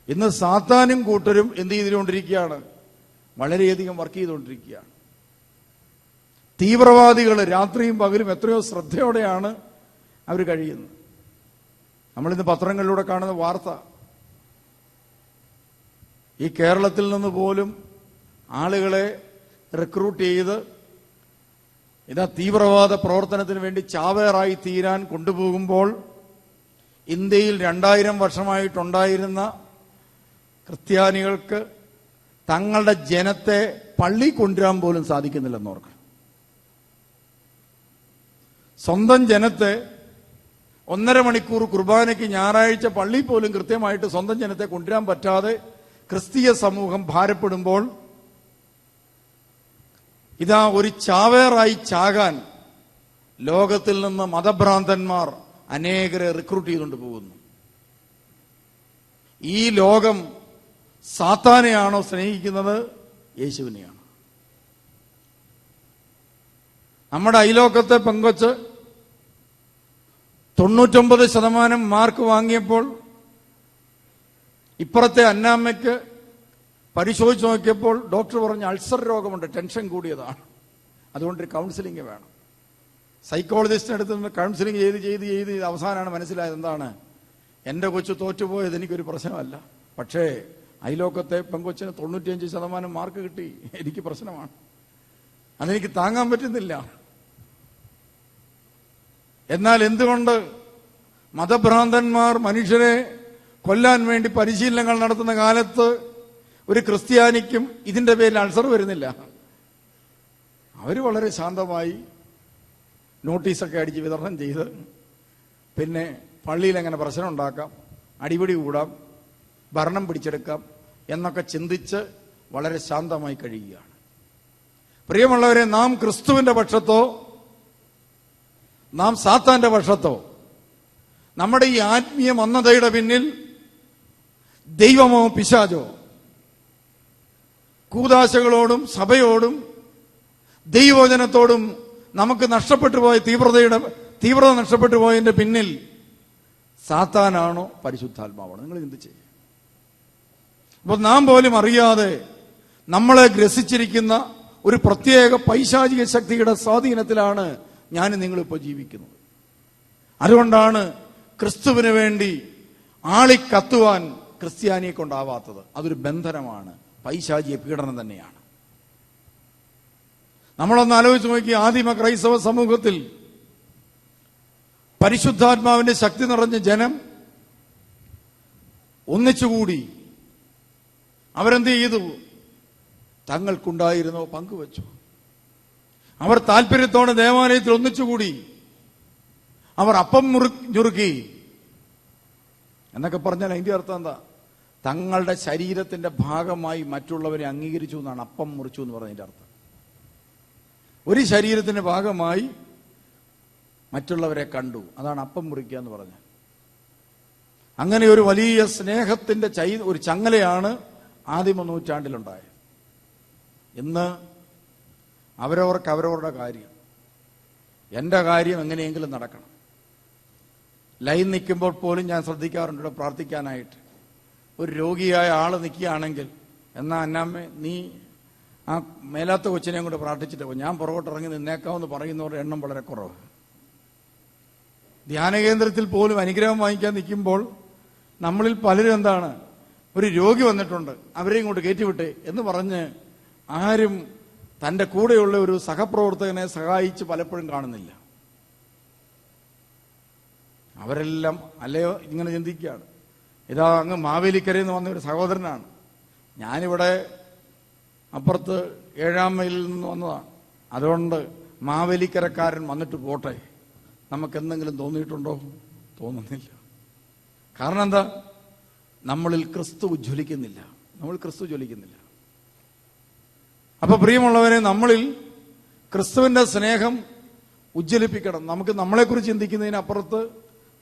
ഇന്ന് സാത്താനും കൂട്ടരും എന്ത് ചെയ്തുകൊണ്ടിരിക്കുകയാണ്? വളരെയധികം വർക്ക് ചെയ്തുകൊണ്ടിരിക്കുകയാണ്. തീവ്രവാദികൾ രാത്രിയും പകലും എത്രയോ ശ്രദ്ധയോടെയാണ് അവർ കഴിയുന്നത്. നമ്മളിന്ന് പത്രങ്ങളിലൂടെ കാണുന്ന വാർത്ത, ഈ കേരളത്തിൽ നിന്ന് പോലും ആളുകളെ റിക്രൂട്ട് ചെയ്ത് ഇതാ തീവ്രവാദ പ്രവർത്തനത്തിന് വേണ്ടി ചാവേറായി തീരാൻ കൊണ്ടുപോകുമ്പോൾ ഇന്ത്യയിൽ 2000 വർഷമായിട്ടുണ്ടായിരുന്ന ക്രിസ്ത്യാനികൾക്ക് തങ്ങളുടെ ജനത്തെ പള്ളി കൊണ്ടുവരാൻ പോലും സാധിക്കുന്നില്ലെന്നോർക്കണം. സ്വന്തം ജനത്തെ 1.5 മണിക്കൂർ കുർബാനയ്ക്ക് ഞായറാഴ്ച പള്ളി പോലും കൃത്യമായിട്ട് സ്വന്തം ജനത്തെ കൊണ്ടുവരാൻ പറ്റാതെ ക്രിസ്തീയ സമൂഹം ഭാരപ്പെടുമ്പോൾ ഇതാ ഒരു ചാവേറായി ചാകാൻ ലോകത്തിൽ നിന്ന് മതഭ്രാന്തന്മാർ അനേകരെ റിക്രൂട്ട് ചെയ്തുകൊണ്ട് പോകുന്നു. ഈ ലോകം സാത്താനെയാണോ സ്നേഹിക്കുന്നത്? യേശുവിനെയാണ്. നമ്മുടെ അയലോക്കത്തെ പെങ്കൊച്ച് 99% മാർക്ക് വാങ്ങിയപ്പോൾ ഇപ്പുറത്തെ അന്നാമ്മയ്ക്ക് പരിശോധിച്ച് നോക്കിയപ്പോൾ ഡോക്ടർ പറഞ്ഞു അൾസർ രോഗമുണ്ട്, ടെൻഷൻ കൂടിയതാണ്, അതുകൊണ്ട് കൗൺസിലിംഗ് വേണം. സൈക്കോളജിസ്റ്റിന്റെ അടുത്ത് നിന്ന് കൗൺസിലിംഗ് ചെയ്ത് അവസാനമാണ് മനസ്സിലായത് എന്താണ്? എൻ്റെ കൊച്ചു തോറ്റുപോയത് എനിക്കൊരു പ്രശ്നമല്ല, പക്ഷേ അയലോക്കത്തെ പെങ്കൊച്ചിന് 95% മാർക്ക് കിട്ടി, എനിക്ക് പ്രശ്നമാണ്, അതെനിക്ക് താങ്ങാൻ പറ്റുന്നില്ല. എന്നാൽ എന്തുകൊണ്ട് മതഭ്രാന്തന്മാർ മനുഷ്യരെ കൊല്ലാൻ വേണ്ടി പരിശീലനങ്ങൾ നടത്തുന്ന കാലത്ത് ഒരു ക്രിസ്ത്യാനിക്കും ഇതിന്റെ പേരിൽ അൾസർ വരുന്നില്ല? അവർ വളരെ ശാന്തമായി നോട്ടീസൊക്കെ അടിച്ച് വിതരണം ചെയ്ത് പിന്നെ പള്ളിയിൽ എങ്ങനെ പ്രശ്നം ഉണ്ടാക്കാം, അടിപിടി കൂടാം, ഭരണം പിടിച്ചെടുക്കാം എന്നൊക്കെ ചിന്തിച്ച് വളരെ ശാന്തമായി കഴിയുകയാണ്. പ്രിയമുള്ളവരെ, നാം ക്രിസ്തുവിന്റെ പക്ഷത്തോ നാം സാത്താന്റെ പക്ഷത്തോ? നമ്മുടെ ഈ ആത്മീയ മന്ദതയുടെ പിന്നിൽ ദൈവമോ പിശാചോ? കൂദാശകളോടും സഭയോടും ദൈവവചനത്തോടും നമുക്ക് നഷ്ടപ്പെട്ടു പോയ തീവ്രത നഷ്ടപ്പെട്ടു പോയതിന്റെ പിന്നിൽ സാത്താനാണോ പരിശുദ്ധാത്മാവാണോ? നിങ്ങൾ ചിന്തിച്ചേ. അപ്പോൾ നാം പോലും അറിയാതെ നമ്മളെ ഗ്രസിച്ചിരിക്കുന്ന ഒരു പ്രത്യേക പൈശാചിക ശക്തിയുടെ സ്വാധീനത്തിലാണ് ഞാനും നിങ്ങളിപ്പോൾ ജീവിക്കുന്നത്. അതുകൊണ്ടാണ് ക്രിസ്തുവിന് വേണ്ടി ആളിക്കത്തുവാൻ ക്രിസ്ത്യാനിയെ കൊണ്ടാവാത്തത്. അതൊരു ബന്ധനമാണ്, പൈശാചിക പീഡനം തന്നെയാണ്. നമ്മളൊന്ന് ആലോചിച്ച് നോക്കി, ആദിമ ക്രൈസ്തവ സമൂഹത്തിൽ പരിശുദ്ധാത്മാവിന്റെ ശക്തി നിറഞ്ഞ ജനം ഒന്നിച്ചുകൂടി അവരെന്ത് ചെയ്തു? തങ്ങൾക്കുണ്ടായിരുന്നോ പങ്കുവച്ചു. അവർ താല്പര്യത്തോടെ ദേവാലയത്തിൽ ഒന്നിച്ചുകൂടി. അവർ അപ്പം ഞുറുക്കി എന്നൊക്കെ പറഞ്ഞാൽ അതിന്റെ അർത്ഥം എന്താ? തങ്ങളുടെ ശരീരത്തിന്റെ ഭാഗമായി മറ്റുള്ളവരെ അംഗീകരിച്ചു എന്നാണ് അപ്പം മുറിച്ചു എന്ന് പറഞ്ഞതിന്റെ അർത്ഥം. ഒരു ശരീരത്തിന്റെ ഭാഗമായി മറ്റുള്ളവരെ കണ്ടു, അതാണ് അപ്പം മുറിക്കുക എന്ന് പറഞ്ഞത്. അങ്ങനെ ഒരു വലിയ സ്നേഹത്തിന്റെ ഒരു ചങ്ങലയാണ് ആദിമ നൂറ്റാണ്ടിലുണ്ടായത്. ഇന്ന് അവരവർക്ക് അവരവരുടെ കാര്യം, എൻ്റെ കാര്യം എങ്ങനെയെങ്കിലും നടക്കണം. ലൈൻ നിൽക്കുമ്പോൾ പോലും ഞാൻ ശ്രദ്ധിക്കാറുണ്ട് ഇവിടെ പ്രാർത്ഥിക്കാനായിട്ട്. ഒരു രോഗിയായ ആള് നിൽക്കുകയാണെങ്കിൽ, എന്നാ അന്നാമ്മേ നീ ആ മേലാത്ത കൊച്ചിനെയും കൂടെ പ്രാർത്ഥിച്ചിട്ട് പോകും, ഞാൻ പുറകോട്ട് ഇറങ്ങി നിന്നേക്കാമെന്ന് പറയുന്നവരുടെ എണ്ണം വളരെ കുറവ്. ധ്യാനകേന്ദ്രത്തിൽ പോലും അനുഗ്രഹം വാങ്ങിക്കാൻ നിൽക്കുമ്പോൾ നമ്മളിൽ പലരും എന്താണ്, ഒരു രോഗി വന്നിട്ടുണ്ട് അവരെ ഇങ്ങോട്ട് കയറ്റിവിട്ടെ എന്ന് പറഞ്ഞ് ആരും തൻ്റെ കൂടെയുള്ള ഒരു സഹപ്രവർത്തകനെ സഹായിച്ച് പലപ്പോഴും കാണുന്നില്ല. അവരെല്ലാം അല്ലയോ ഇങ്ങനെ ചിന്തിക്കുകയാണ്. ഇതാ അങ്ങ് മാവേലിക്കരയിൽ നിന്ന് വന്ന ഒരു സഹോദരനാണ്, ഞാനിവിടെ അപ്പുറത്ത് 7-ാം മൈലിൽ നിന്ന് വന്നതാണ്, അതുകൊണ്ട് മാവേലിക്കരക്കാരൻ വന്നിട്ട് പോട്ടെ, നമുക്കെന്തെങ്കിലും തോന്നിയിട്ടുണ്ടോ? തോന്നുന്നില്ല. കാരണം എന്താ? നമ്മളിൽ ക്രിസ്തു ജ്വലിക്കുന്നില്ല. നമ്മൾ ക്രിസ്തു ജ്വലിക്കുന്നില്ല. അപ്പൊ പ്രിയമുള്ളവരെ, നമ്മളിൽ ക്രിസ്തുവിന്റെ സ്നേഹം ഉജ്ജ്വലിപ്പിക്കണം. നമുക്ക് നമ്മളെക്കുറിച്ച് ചിന്തിക്കുന്നതിനപ്പുറത്ത്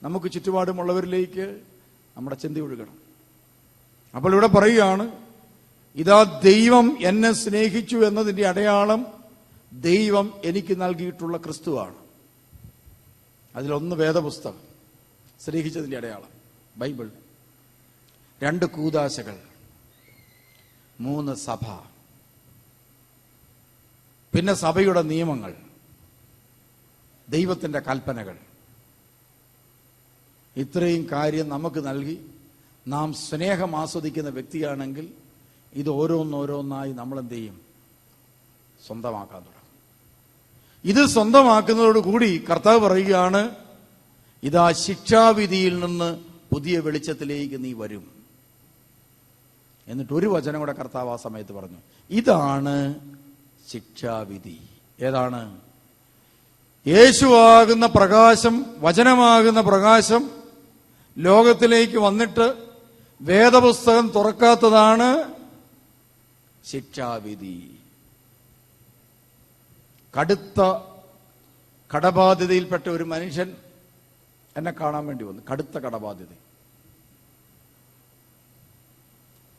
നമുക്ക് ചുറ്റുപാടുമുള്ളവരിലേക്ക് നമ്മുടെ ചിന്ത ഒഴുകണം. അപ്പോൾ ഇവിടെ പറയുകയാണ്, ഇതാ ദൈവം എന്നെ സ്നേഹിച്ചു എന്നതിന്റെ അടയാളം ദൈവം എനിക്ക് നൽകിയിട്ടുള്ള ക്രിസ്തുവാണ്. അതിലൊന്ന് വേദപുസ്തകം, സ്നേഹിച്ചതിന്റെ അടയാളം ബൈബിൾ. 2 കൂദാശകൾ, 3 സഭ, പിന്നെ സഭയുടെ നിയമങ്ങൾ, ദൈവത്തിന്റെ കൽപ്പനകൾ. ഇത്രയും കാര്യം നമുക്ക് നൽകി നാം സ്നേഹം ആസ്വദിക്കുന്ന വ്യക്തിയാണെങ്കിൽ ഇത് ഓരോന്നോരോന്നായി നമ്മൾ എന്ത് ചെയ്യും? സ്വന്തമാക്കാൻ തുടങ്ങും. ഇത് സ്വന്തമാക്കുന്നതോടുകൂടി കർത്താവ് പറയുകയാണ്, ഇതാ ശിക്ഷാവിധിയിൽ നിന്ന് പുതിയ വെളിച്ചത്തിലേക്ക് നീ വരും. എന്നിട്ട് ഒരു വചനം കൂടെ കർത്താവ് ആ സമയത്ത് പറഞ്ഞു, ഇതാണ് ശിക്ഷാവിധി. ഏതാണ്? യേശുവാകുന്ന പ്രകാശം, വചനമാകുന്ന പ്രകാശം ലോകത്തിലേക്ക് വന്നിട്ട് വേദപുസ്തകം തുറക്കാത്തതാണ് ശിക്ഷാവിധി. കടുത്ത കടബാധ്യതയിൽപ്പെട്ട ഒരു മനുഷ്യൻ എന്നെ കാണാൻ വേണ്ടി വന്നു. കടുത്ത കടബാധ്യത.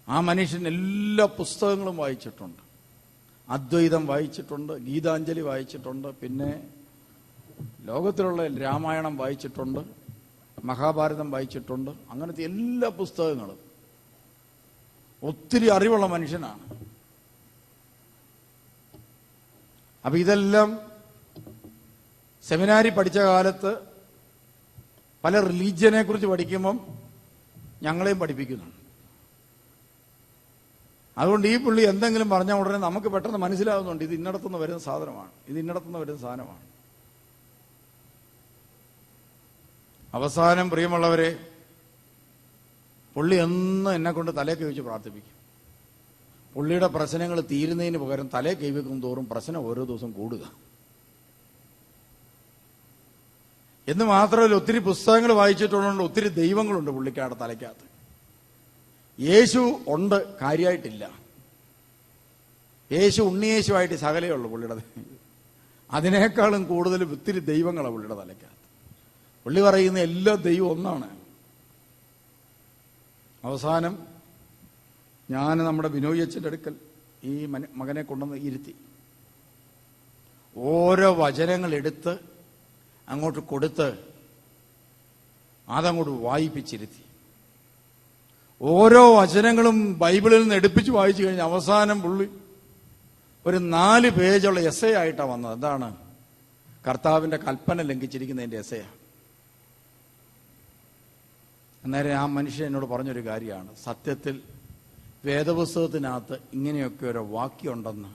ആ മനുഷ്യൻ എല്ലാ പുസ്തകങ്ങളും വായിച്ചിട്ടുണ്ട്. അദ്വൈതം വായിച്ചിട്ടുണ്ട്, ഗീതാഞ്ജലി വായിച്ചിട്ടുണ്ട്, പിന്നെ ലോകത്തിലുള്ള രാമായണം വായിച്ചിട്ടുണ്ട്, മഹാഭാരതം വായിച്ചിട്ടുണ്ട്. അങ്ങനത്തെ എല്ലാ പുസ്തകങ്ങളും. ഒത്തിരി അറിവുള്ള മനുഷ്യനാണ്. അപ്പൊ ഇതെല്ലാം സെമിനാരി പഠിച്ച കാലത്ത് പല റിലീജിയനെ കുറിച്ച് പഠിക്കുമ്പം ഞങ്ങളെയും പഠിപ്പിക്കുന്നുണ്ട്. അതുകൊണ്ട് ഈ പുള്ളി എന്തെങ്കിലും പറഞ്ഞ ഉടനെ നമുക്ക് പെട്ടെന്ന് മനസ്സിലാവുന്നുണ്ട്, ഇത് ഇന്നടത്തുനിന്ന് വരുന്ന സാധനമാണ്, ഇത് ഇന്നടത്തുനിന്ന് വരുന്ന സാധനമാണ്. അവസാനം പ്രിയമുള്ളവരെ, പുള്ളി എന്നും എന്നെ കൊണ്ട് തലേ കൈവച്ച് പ്രാർത്ഥിപ്പിക്കും. പുള്ളിയുടെ പ്രശ്നങ്ങൾ തീരുന്നതിന് പകരം തലേ കൈവയ്ക്കും തോറും പ്രശ്നം ഓരോ ദിവസം കൂടുക. എന്ന് മാത്രമല്ല, ഒത്തിരി പുസ്തകങ്ങൾ വായിച്ചിട്ടുള്ളതുകൊണ്ട് ഒത്തിരി ദൈവങ്ങളുണ്ട് പുള്ളിക്കാരുടെ തലയ്ക്കകത്ത്. യേശു ഉണ്ട്, കാര്യമായിട്ടില്ല. യേശു ഉണ്ണിയേശുവായിട്ട് ശകലേ ഉള്ളൂ പുള്ളിയുടെ. അതിനേക്കാളും കൂടുതൽ ഒത്തിരി ദൈവങ്ങളാണ് പുള്ളിയുടെ തലയ്ക്കകത്ത്. പുള്ളി പറയുന്ന എല്ലാ ദൈവം ഒന്നാണ്. അവസാനം ഞാൻ നമ്മുടെ ബിനോയ് അച്ഛൻ്റെ അടുക്കൽ ഈ മകനെ കൊണ്ടുവന്ന് ഇരുത്തി. ഓരോ വചനങ്ങൾ എടുത്ത് അങ്ങോട്ട് കൊടുത്ത് അതങ്ങോട്ട് വായിപ്പിച്ചിരുത്തി. ഓരോ വചനങ്ങളും ബൈബിളിൽ നിന്ന് എടുപ്പിച്ച് വായിച്ചു കഴിഞ്ഞ് അവസാനം പുള്ളി ഒരു 4 പേജുള്ള എസ്സേ ആയിട്ടാണ് വന്നത്. എന്താണ്? കർത്താവിന്റെ കൽപ്പന ലംഘിച്ചിരിക്കുന്നതിന്റെ എസ്സേയാണ്. അന്നേരം ആ മനുഷ്യൻ എന്നോട് പറഞ്ഞൊരു കാര്യമാണ്, സത്യത്തിൽ വേദപുസ്തകത്തിനകത്ത് ഇങ്ങനെയൊക്കെ ഒരു വാക്യമുണ്ടെന്ന്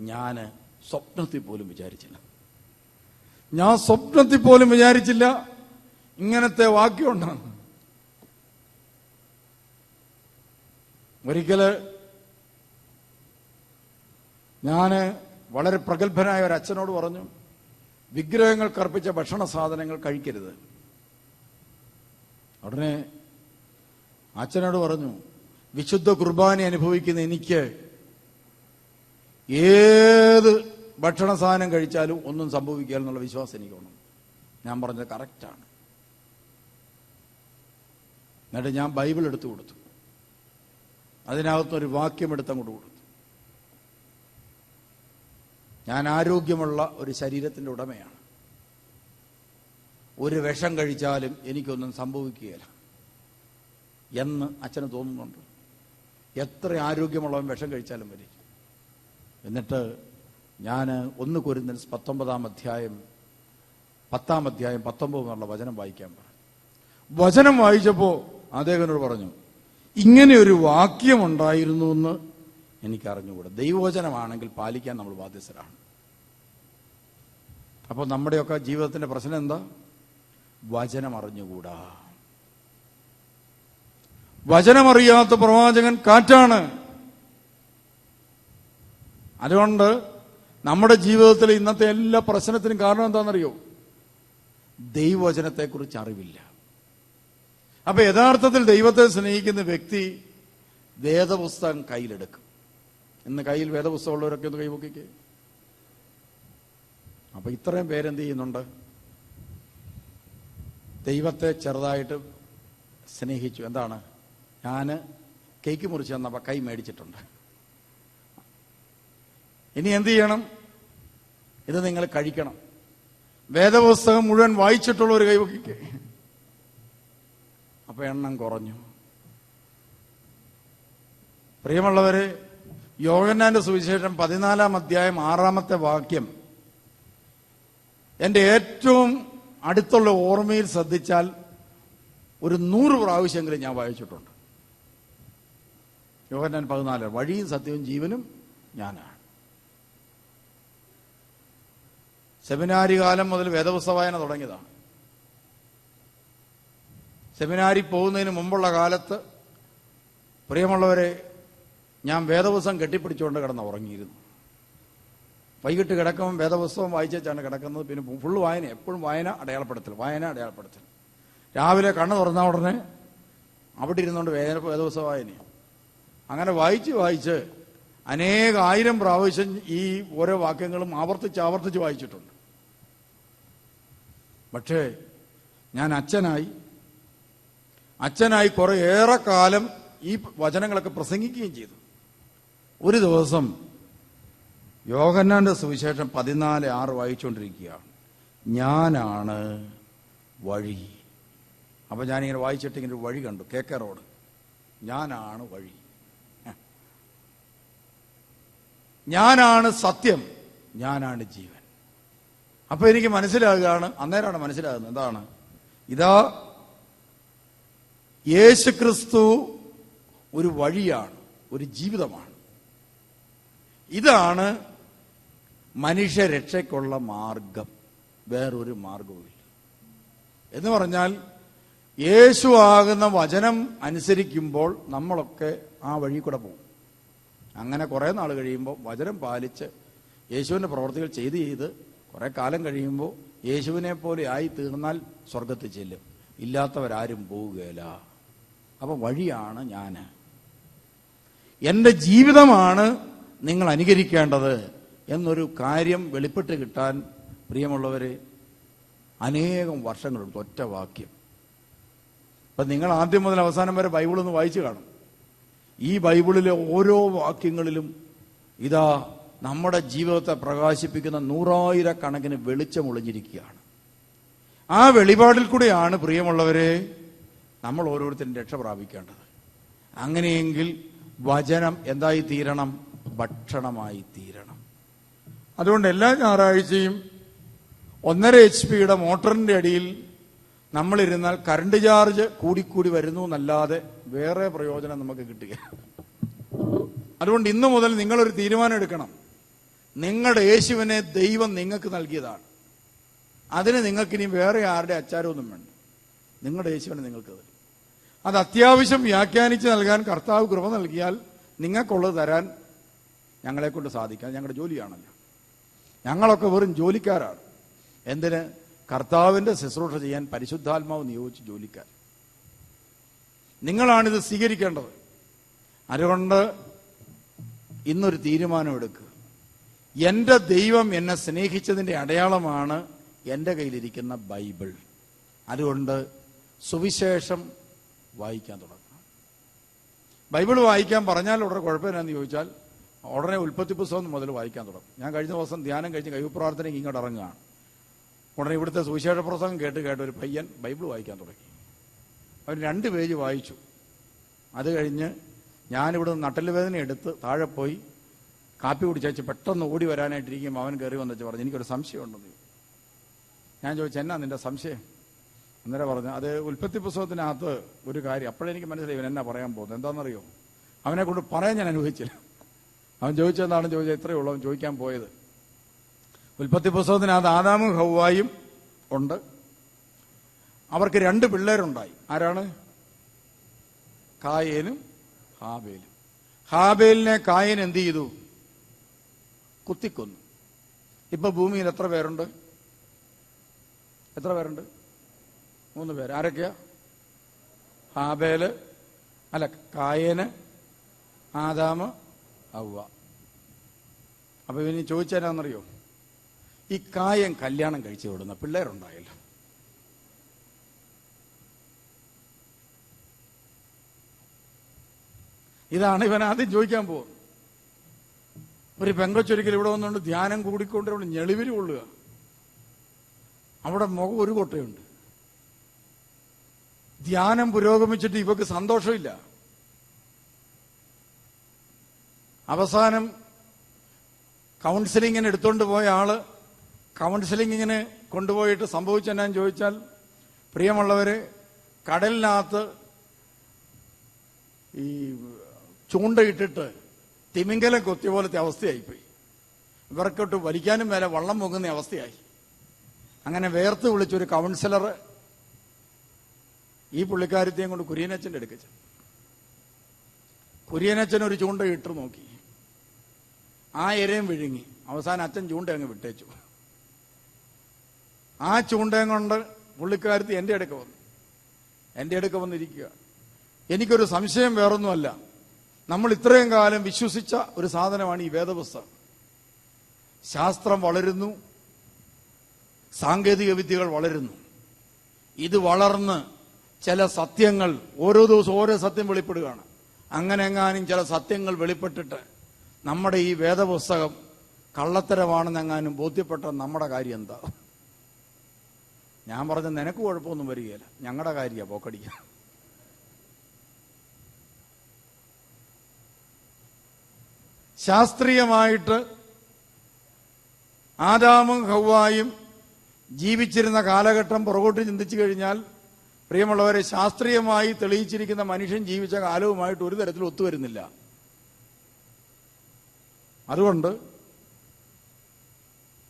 ഞാൻ സ്വപ്നത്തിൽ പോലും വിചാരിച്ചില്ല. ഞാൻ സ്വപ്നത്തിൽ പോലും വിചാരിച്ചില്ല ഇങ്ങനത്തെ വാക്യമുണ്ടെന്ന്. ഒരിക്കല് ഞാൻ വളരെ പ്രഗത്ഭനായ ഒരു അച്ഛനോട് പറഞ്ഞു, വിഗ്രഹങ്ങൾക്ക് അർപ്പിച്ച ഭക്ഷണ സാധനങ്ങൾ കഴിക്കരുത്. ഉടനെ അച്ഛനോട് പറഞ്ഞു, വിശുദ്ധ കുർബാന അനുഭവിക്കുന്ന എനിക്ക് ഏത് ഭക്ഷണ സാധനം കഴിച്ചാലും ഒന്നും സംഭവിക്കുക എന്നുള്ള വിശ്വാസം എനിക്ക് വേണം. ഞാൻ പറഞ്ഞത് കറക്റ്റാണ്. എന്നിട്ട് ഞാൻ ബൈബിൾ എടുത്തു കൊടുത്തു. അതിനകത്തൊരു വാക്യം എടുത്തങ്ങോട്ട് കൊടുത്തു. ഞാൻ ആരോഗ്യമുള്ള ഒരു ശരീരത്തിന്റെ ഉടമയാണ്. ഒരു വിഷം കഴിച്ചാലും എനിക്കൊന്നും സംഭവിക്കുകയില്ല എന്ന് അച്ഛന് തോന്നുന്നുണ്ട്. എത്ര ആരോഗ്യമുള്ളവൻ വിഷം കഴിച്ചാലും മതി. എന്നിട്ട് ഞാൻ 1 കൊരിന്ത്യൻസ് 19-ാം അധ്യായം 19 എന്നുള്ള വചനം വായിക്കാൻ പറഞ്ഞു. വചനം വായിച്ചപ്പോൾ അദ്ദേഹത്തിനോട് പറഞ്ഞു, ഇങ്ങനെ ഒരു വാക്യമുണ്ടായിരുന്നു എന്ന് എനിക്കറിഞ്ഞുകൂടാ. ദൈവവചനമാണെങ്കിൽ പാലിക്കാൻ നമ്മൾ ബാധ്യസ്ഥരാണ്. അപ്പോൾ നമ്മുടെയൊക്കെ ജീവിതത്തിന്റെ പ്രശ്നം എന്താ? വചനം അറിഞ്ഞുകൂടാ. വചനമറിയാത്ത പ്രവാചകൻ കാറ്റാണ്. അതുകൊണ്ട് നമ്മുടെ ജീവിതത്തിൽ ഇന്നത്തെ എല്ലാ പ്രശ്നത്തിനും കാരണം എന്താണെന്നറിയോ? ദൈവവചനത്തെക്കുറിച്ച് അറിവില്ല. അപ്പൊ യഥാർത്ഥത്തിൽ ദൈവത്തെ സ്നേഹിക്കുന്ന വ്യക്തി വേദപുസ്തകം കയ്യിലെടുക്കും. ഇന്ന് കയ്യിൽ വേദപുസ്തകം ഉള്ളവരൊക്കെ ഒന്ന് കൈപൊക്കിക്കേ. അപ്പൊ ഇത്രയും പേരെന്ത് ചെയ്യുന്നുണ്ട്? ദൈവത്തെ ചെറുതായിട്ട് സ്നേഹിച്ചു. എന്താണ്? ഞാൻ കേക്ക് മുറിച്ച് തന്നപ്പോൾ കൈ മേടിച്ചിട്ടുണ്ട്. ഇനി എന്ത് ചെയ്യണം? ഇത് നിങ്ങൾ കഴിക്കണം. വേദപുസ്തകം മുഴുവൻ വായിച്ചിട്ടുള്ള ഒരു കൈവക്കിക്ക്. അപ്പൊ എണ്ണം കുറഞ്ഞു. പ്രിയമുള്ളവരെ, യോഹന്നാന്റെ സുവിശേഷം 14-ാം അധ്യായം 6-ാമത്തെ വാക്യം എന്റെ ഏറ്റവും അടുത്തുള്ള ഓർമ്മയിൽ ശ്രദ്ധിച്ചാൽ ഒരു 100 പ്രാവശ്യമെങ്കിലും ഞാൻ വായിച്ചിട്ടുണ്ട്. യോഹന്നാൻ 14, വഴിയും സത്യവും ജീവനും ഞാനാണ്. സെമിനാരി കാലം മുതൽ വേദപുസ്തക വായന തുടങ്ങിയതാണ്. സെമിനാരി പോകുന്നതിന് മുമ്പുള്ള കാലത്ത് പ്രിയമുള്ളവരെ, ഞാൻ വേദപുസ്തകം കെട്ടിപ്പിടിച്ചുകൊണ്ട് കിടന്ന് ഉറങ്ങിയിരുന്നു. വൈകിട്ട് കിടക്കുമ്പോൾ വേദപുസ്തകം വായിച്ചാണ് കിടക്കുന്നത്. പിന്നെ ഫുള്ള് വായന, എപ്പോഴും വായന അടയാളപ്പെടുത്തൽ. രാവിലെ കണ്ണ് തുറന്ന ഉടനെ അവിടെ ഇരുന്നുകൊണ്ട് വേദപുസ്തക വായനയാണ്. അങ്ങനെ വായിച്ച് അനേകായിരം പ്രാവശ്യം ഈ ഓരോ വാക്യങ്ങളും ആവർത്തിച്ച് വായിച്ചിട്ടുണ്ട്. പക്ഷേ ഞാൻ അച്ഛനായി കുറെ ഏറെ കാലം ഈ വചനങ്ങളൊക്കെ പ്രസംഗിക്കുകയും ചെയ്തു. ഒരു ദിവസം യോഹന്നാന്റെ സുവിശേഷം 14:6 വായിച്ചുകൊണ്ടിരിക്കുകയാണ്. ഞാനാണ് വഴി. അപ്പൊ ഞാനിങ്ങനെ വായിച്ചിട്ട് ഇങ്ങനെ ഒരു വഴി കണ്ടു, KK റോഡ്. ഞാനാണ് വഴി, ഞാനാണ് സത്യം, ഞാനാണ് ജീവൻ. അപ്പൊ എനിക്ക് മനസ്സിലാകുകയാണ്, അന്നേരമാണ് മനസ്സിലാകുന്നത് എന്താണ്? ഇതാ യേശുക്രിസ്തു ഒരു വഴിയാണ്, ഒരു ജീവിതമാണ്. ഇതാണ് മനുഷ്യരക്ഷയ്ക്കുള്ള മാർഗം, വേറൊരു മാർഗവുമില്ല. എന്ന് പറഞ്ഞാൽ യേശു ആകുന്ന വചനം അനുസരിക്കുമ്പോൾ നമ്മളൊക്കെ ആ വഴി കൂടെ പോകും. അങ്ങനെ കുറെ നാൾ കഴിയുമ്പോൾ വചനം പാലിച്ച് യേശുവിൻ്റെ പ്രവർത്തികൾ ചെയ്ത് കുറെ കാലം കഴിയുമ്പോൾ യേശുവിനെ പോലെ ആയി തീർന്നാൽ സ്വർഗത്തിൽ ചെല്ലും. ഇല്ലാത്തവരാരും പോവുകയില്ല. അപ്പം വഴിയാണ് ഞാൻ. എൻ്റെ ജീവിതമാണ് നിങ്ങൾ അനുകരിക്കേണ്ടത് എന്നൊരു കാര്യം വെളിപ്പെട്ട് കിട്ടാൻ പ്രിയമുള്ളവരെ അനേകം വർഷങ്ങളെടുത്തു. ഒറ്റ വാക്യം. അപ്പം നിങ്ങൾ ആദ്യം മുതൽ അവസാനം വരെ ബൈബിളൊന്ന് വായിച്ചു കാണും. ഈ ബൈബിളിലെ ഓരോ വാക്യങ്ങളിലും ഇതാ നമ്മുടെ ജീവിതത്തെ പ്രകാശിപ്പിക്കുന്ന 100,000 വെളിച്ചം ഒളിഞ്ഞിരിക്കുകയാണ്. ആ വെളിപാടിൽ കൂടെയാണ് പ്രിയമുള്ളവരെ നമ്മൾ ഓരോരുത്തരും രക്ഷ പ്രാപിക്കേണ്ടത്. അങ്ങനെയെങ്കിൽ വചനം എന്തായി തീരണം? ഭക്ഷണമായി തീരണം. അതുകൊണ്ട് എല്ലാ ഞായറാഴ്ചയും 1.5 HP മോട്ടറിന്റെ അടിയിൽ നമ്മളിരുന്നാൽ കറണ്ട് ചാർജ് കൂടിക്കൂടി വരുന്നു എന്നല്ലാതെ വേറെ പ്രയോജനം നമുക്ക് കിട്ടുക. അതുകൊണ്ട് ഇന്നു മുതൽ നിങ്ങളൊരു തീരുമാനം എടുക്കണം. നിങ്ങളുടെ യേശുവിനെ ദൈവം നിങ്ങൾക്ക് നൽകിയതാണ്. അതിന് നിങ്ങൾക്കിനി വേറെ ആരുടെ അച്ചാരമൊന്നും വേണ്ട. നിങ്ങളുടെ യേശുവിനെ നിങ്ങൾക്ക് തരും. അത് അത്യാവശ്യം വ്യാഖ്യാനിച്ച് നൽകാൻ കർത്താവ് കൃപ നൽകിയാൽ നിങ്ങൾക്കുള്ളത് തരാൻ ഞങ്ങളെക്കൊണ്ട് സാധിക്കാം. ഞങ്ങളുടെ ജോലിയാണല്ലോ. ഞങ്ങളൊക്കെ വെറും ജോലിക്കാരാണ്. എന്തിന്? കർത്താവിൻ്റെ ശുശ്രൂഷ ചെയ്യാൻ പരിശുദ്ധാത്മാവ് നിയോഗിച്ച് ജോലിക്കാർ. നിങ്ങളാണിത് സ്വീകരിക്കേണ്ടത്. അതുകൊണ്ട് ഇന്നൊരു തീരുമാനമെടുക്കുക. എൻ്റെ ദൈവം എന്നെ സ്നേഹിച്ചതിൻ്റെ അടയാളമാണ് എൻ്റെ കയ്യിലിരിക്കുന്ന ബൈബിൾ. അതുകൊണ്ട് സുവിശേഷം വായിക്കാൻ തുടങ്ങണം. ബൈബിൾ വായിക്കാൻ പറഞ്ഞാൽ ഉടനെ കുഴപ്പമില്ലെന്ന് ചോദിച്ചാൽ ഉടനെ ഉൽപ്പത്തി പുസ്തകം മുതൽ വായിക്കാൻ തുടങ്ങും. ഞാൻ കഴിഞ്ഞ ദിവസം ധ്യാനം കഴിഞ്ഞ് കൈപ്രാർത്ഥനയ്ക്ക് ഇങ്ങോട്ട് ഇറങ്ങുകയാണ്. ഉടനെ ഇവിടുത്തെ സുവിശേഷ പ്രസംഗം കേട്ട് ഒരു പയ്യൻ ബൈബിൾ വായിക്കാൻ തുടങ്ങി. അവൻ 2 പേജ് വായിച്ചു. അത് കഴിഞ്ഞ് ഞാനിവിടെ നട്ടല് വേദന എടുത്ത് താഴെ പോയി കാപ്പി കുടിച്ചേച്ച് പെട്ടെന്ന് ഓടി വരാനായിട്ടിരിക്കുമ്പോൾ അവൻ കയറി വന്നിട്ട് പറഞ്ഞു, എനിക്കൊരു സംശയം ഉണ്ടെന്ന്. ഞാൻ ചോദിച്ചു, എന്നാ നിന്റെ സംശയം? അന്നേരം പറഞ്ഞു, അത് ഉൽപ്പത്തി പുസ്തകത്തിനകത്ത് ഒരു കാര്യം. അപ്പോഴെനിക്ക് മനസ്സിലായി ഇവൻ എന്നാ പറയാൻ പോകുന്നത്. എന്താണെന്നറിയോ? അവനെ കൊണ്ട് പറയാൻ ഞാൻ അനുഭവിച്ചില്ല. അവൻ ചോദിച്ചതെന്താണെന്ന് ചോദിച്ചാൽ ഇത്രയേ ഉള്ളൂ അവൻ ചോദിക്കാൻ പോയത്. ഉൽപ്പത്തി പുസ്തകത്തിനകത്ത് ആദാമും ഹവ്വായും ഉണ്ട്. അവർക്ക് 2 പിള്ളേരുണ്ടായി. ആരാണ്? കായേനും ഹാബേലും. ഹാബേലിനെ കായേൻ എന്ത് ചെയ്തു? കുത്തിക്കൊന്നു. ഇപ്പൊ ഭൂമിയിൽ എത്ര പേരുണ്ട്? എത്ര പേരുണ്ട്? 3 പേര്. ആരൊക്കെയാ? ഹാബേല്, അല്ല കായേന്, ആദാമ്, ഹവ്വ. അപ്പൊ ഇനി ചോദിച്ചാലാന്നറിയോ, ഈ കായൻ കല്യാണം കഴിച്ചു വിടുന്ന പിള്ളേരുണ്ടായല്ലോ. ഇതാണ് ഇവൻ ആദ്യം ചോദിക്കാൻ പോകുന്നത്. ഒരു പെങ്കൊച്ചൊരിക്കൽ ഇവിടെ വന്നുകൊണ്ട് ധ്യാനം കൂടിക്കൊണ്ട് ഇവിടെ ഞെളിവിരി കൊള്ളുക. അവിടെ മുഖം ഒരു കൊട്ടയുണ്ട്. ധ്യാനം പുരോഗമിച്ചിട്ട് ഇവക്ക് സന്തോഷമില്ല. അവസാനം കൗൺസിലിങ്ങിന് എടുത്തോണ്ട് പോയ ആള് കൗൺസിലിങ്ങിന് കൊണ്ടുപോയിട്ട് സംഭവിച്ചെന്നാന്ന് ചോദിച്ചാൽ, പ്രിയമുള്ളവര്, കടലിനകത്ത് ഈ ചൂണ്ടയിട്ടിട്ട് തിമിംഗലം കൊത്തിയ പോലത്തെ അവസ്ഥയായിപ്പോയി. ഇവർക്കൊട്ട് വലിക്കാനും മേലെ വള്ളം പൊങ്ങുന്ന അവസ്ഥയായി. അങ്ങനെ വേർത്ത് വിളിച്ചൊരു കൗൺസിലർ ഈ പുള്ളിക്കാരത്തെയും കൊണ്ട് കുര്യനച്ഛൻ്റെ അടുക്കച്ചു. കുര്യനച്ഛൻ ഒരു ചൂണ്ട ഇട്ട് നോക്കി, ആ ഇരയും വിഴുങ്ങി. അവസാനം അച്ഛൻ ചൂണ്ട അങ്ങ് വിട്ടേച്ചു. ആ ചൂണ്ടയും കൊണ്ട് പുള്ളിക്കാരത്തി എൻ്റെ അടുക്ക വന്നിരിക്കുക. എനിക്കൊരു സംശയം വേറൊന്നുമല്ല, നമ്മൾ ഇത്രയും കാലം വിശ്വസിച്ച ഒരു സാധനമാണ് ഈ വേദപുസ്തകം. ശാസ്ത്രം വളരുന്നു, സാങ്കേതിക വിദ്യകൾ വളരുന്നു. ഇത് വളർന്ന് ചില സത്യങ്ങൾ ഓരോ ദിവസവും ഓരോ സത്യം വെളിപ്പെടുകയാണ്. അങ്ങനെ എങ്ങാനും ചില സത്യങ്ങൾ വെളിപ്പെട്ടിട്ട് നമ്മുടെ ഈ വേദപുസ്തകം കള്ളത്തരമാണെന്നെങ്ങാനും ബോധ്യപ്പെട്ട നമ്മുടെ കാര്യം എന്താ? ഞാൻ പറഞ്ഞ നിനക്ക് കുഴപ്പമൊന്നും വരികയില്ല, ഞങ്ങളുടെ കാര്യമാണ് പോക്കടിക്കുക. ശാസ്ത്രീയമായിട്ട് ആദാമും ഹവ്വായും ജീവിച്ചിരുന്ന കാലഘട്ടം പുറകോട്ട് ചിന്തിച്ചു കഴിഞ്ഞാൽ, പ്രിയമുള്ളവരെ, ശാസ്ത്രീയമായി തെളിയിച്ചിരിക്കുന്ന മനുഷ്യൻ ജീവിച്ച കാലവുമായിട്ട് ഒരു തരത്തിൽ ഒത്തുവരുന്നില്ല. അതുകൊണ്ട്